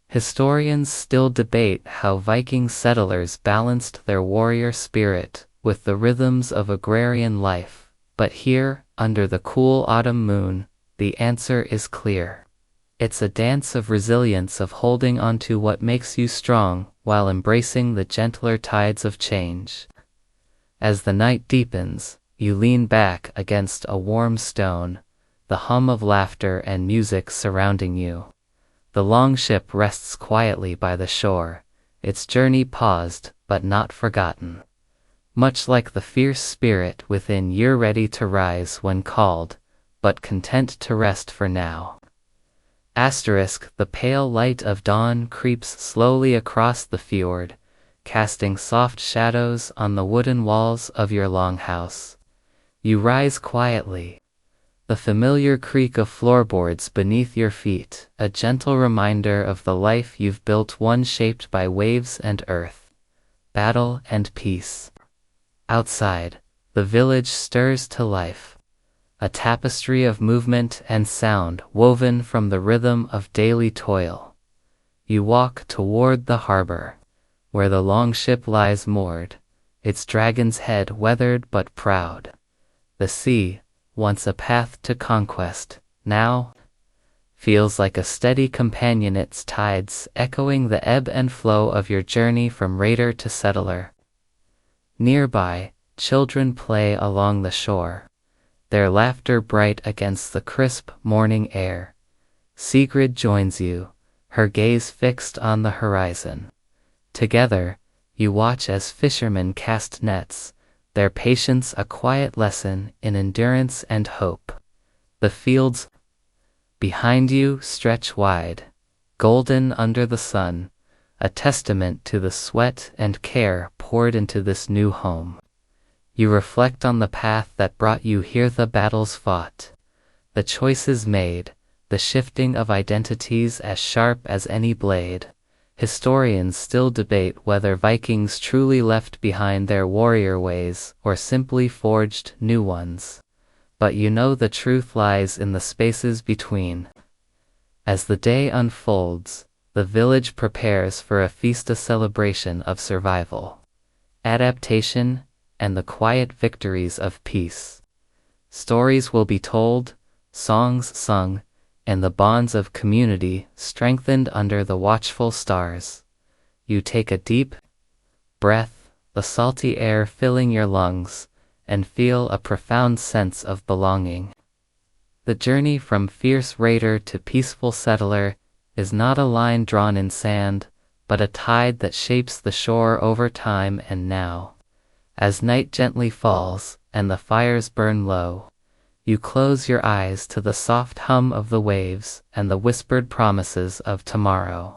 Historians still debate how Viking settlers balanced their warrior spirit with the rhythms of agrarian life, but here, under the cool autumn moon, the answer is clear. It's a dance of resilience, of holding onto what makes you strong while embracing the gentler tides of change. As the night deepens, you lean back against a warm stone, the hum of laughter and music surrounding you. The longship rests quietly by the shore, its journey paused but not forgotten. Much like the fierce spirit within, you're ready to rise when called, but content to rest for now. The pale light of dawn creeps slowly across the fjord, casting soft shadows on the wooden walls of your longhouse. You rise quietly, the familiar creak of floorboards beneath your feet, a gentle reminder of the life you've built, one shaped by waves and earth, battle and peace. Outside, the village stirs to life, a tapestry of movement and sound woven from the rhythm of daily toil. You walk toward the harbor, where the longship lies moored, its dragon's head weathered but proud. The sea, once a path to conquest, now feels like a steady companion, its tides echoing the ebb and flow of your journey from raider to settler. Nearby, children play along the shore, their laughter bright against the crisp morning air. Sigrid joins you, her gaze fixed on the horizon. Together, you watch as fishermen cast nets, their patience a quiet lesson in endurance and hope. The fields behind you stretch wide, golden under the sun, a testament to the sweat and care poured into this new home. You reflect on the path that brought you here, the battles fought, the choices made, the shifting of identities as sharp as any blade. Historians still debate whether Vikings truly left behind their warrior ways or simply forged new ones. But you know the truth lies in the spaces between. As the day unfolds, the village prepares for a feast, a celebration of survival, adaptation, and the quiet victories of peace. Stories will be told, songs sung, and the bonds of community strengthened under the watchful stars. You take a deep breath, the salty air filling your lungs, and feel a profound sense of belonging. The journey from fierce raider to peaceful settler is not a line drawn in sand, but a tide that shapes the shore over time and now. As night gently falls and the fires burn low, you close your eyes to the soft hum of the waves and the whispered promises of tomorrow.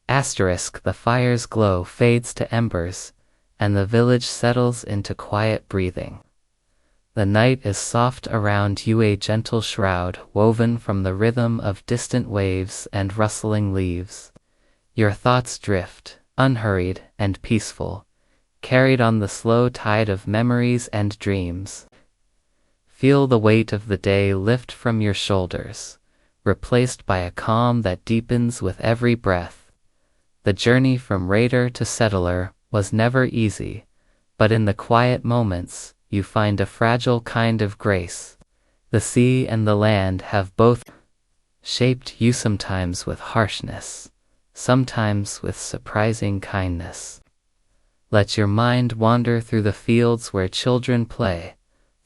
The fire's glow fades to embers, and the village settles into quiet breathing. The night is soft around you, a gentle shroud woven from the rhythm of distant waves and rustling leaves. Your thoughts drift, unhurried and peaceful, carried on the slow tide of memories and dreams. Feel the weight of the day lift from your shoulders, replaced by a calm that deepens with every breath. The journey from raider to settler was never easy, but in the quiet moments, you find a fragile kind of grace. The sea and the land have both shaped you, sometimes with harshness, sometimes with surprising kindness. Let your mind wander through the fields where children play,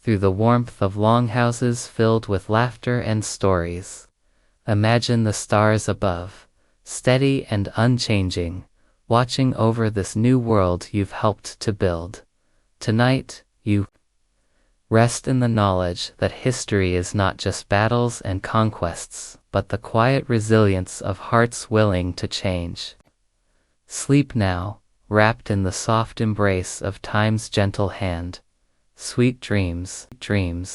through the warmth of longhouses filled with laughter and stories. Imagine the stars above, steady and unchanging, watching over this new world you've helped to build. Tonight, you rest in the knowledge that history is not just battles and conquests, but the quiet resilience of hearts willing to change. Sleep now, wrapped in the soft embrace of time's gentle hand. Sweet dreams, dreams.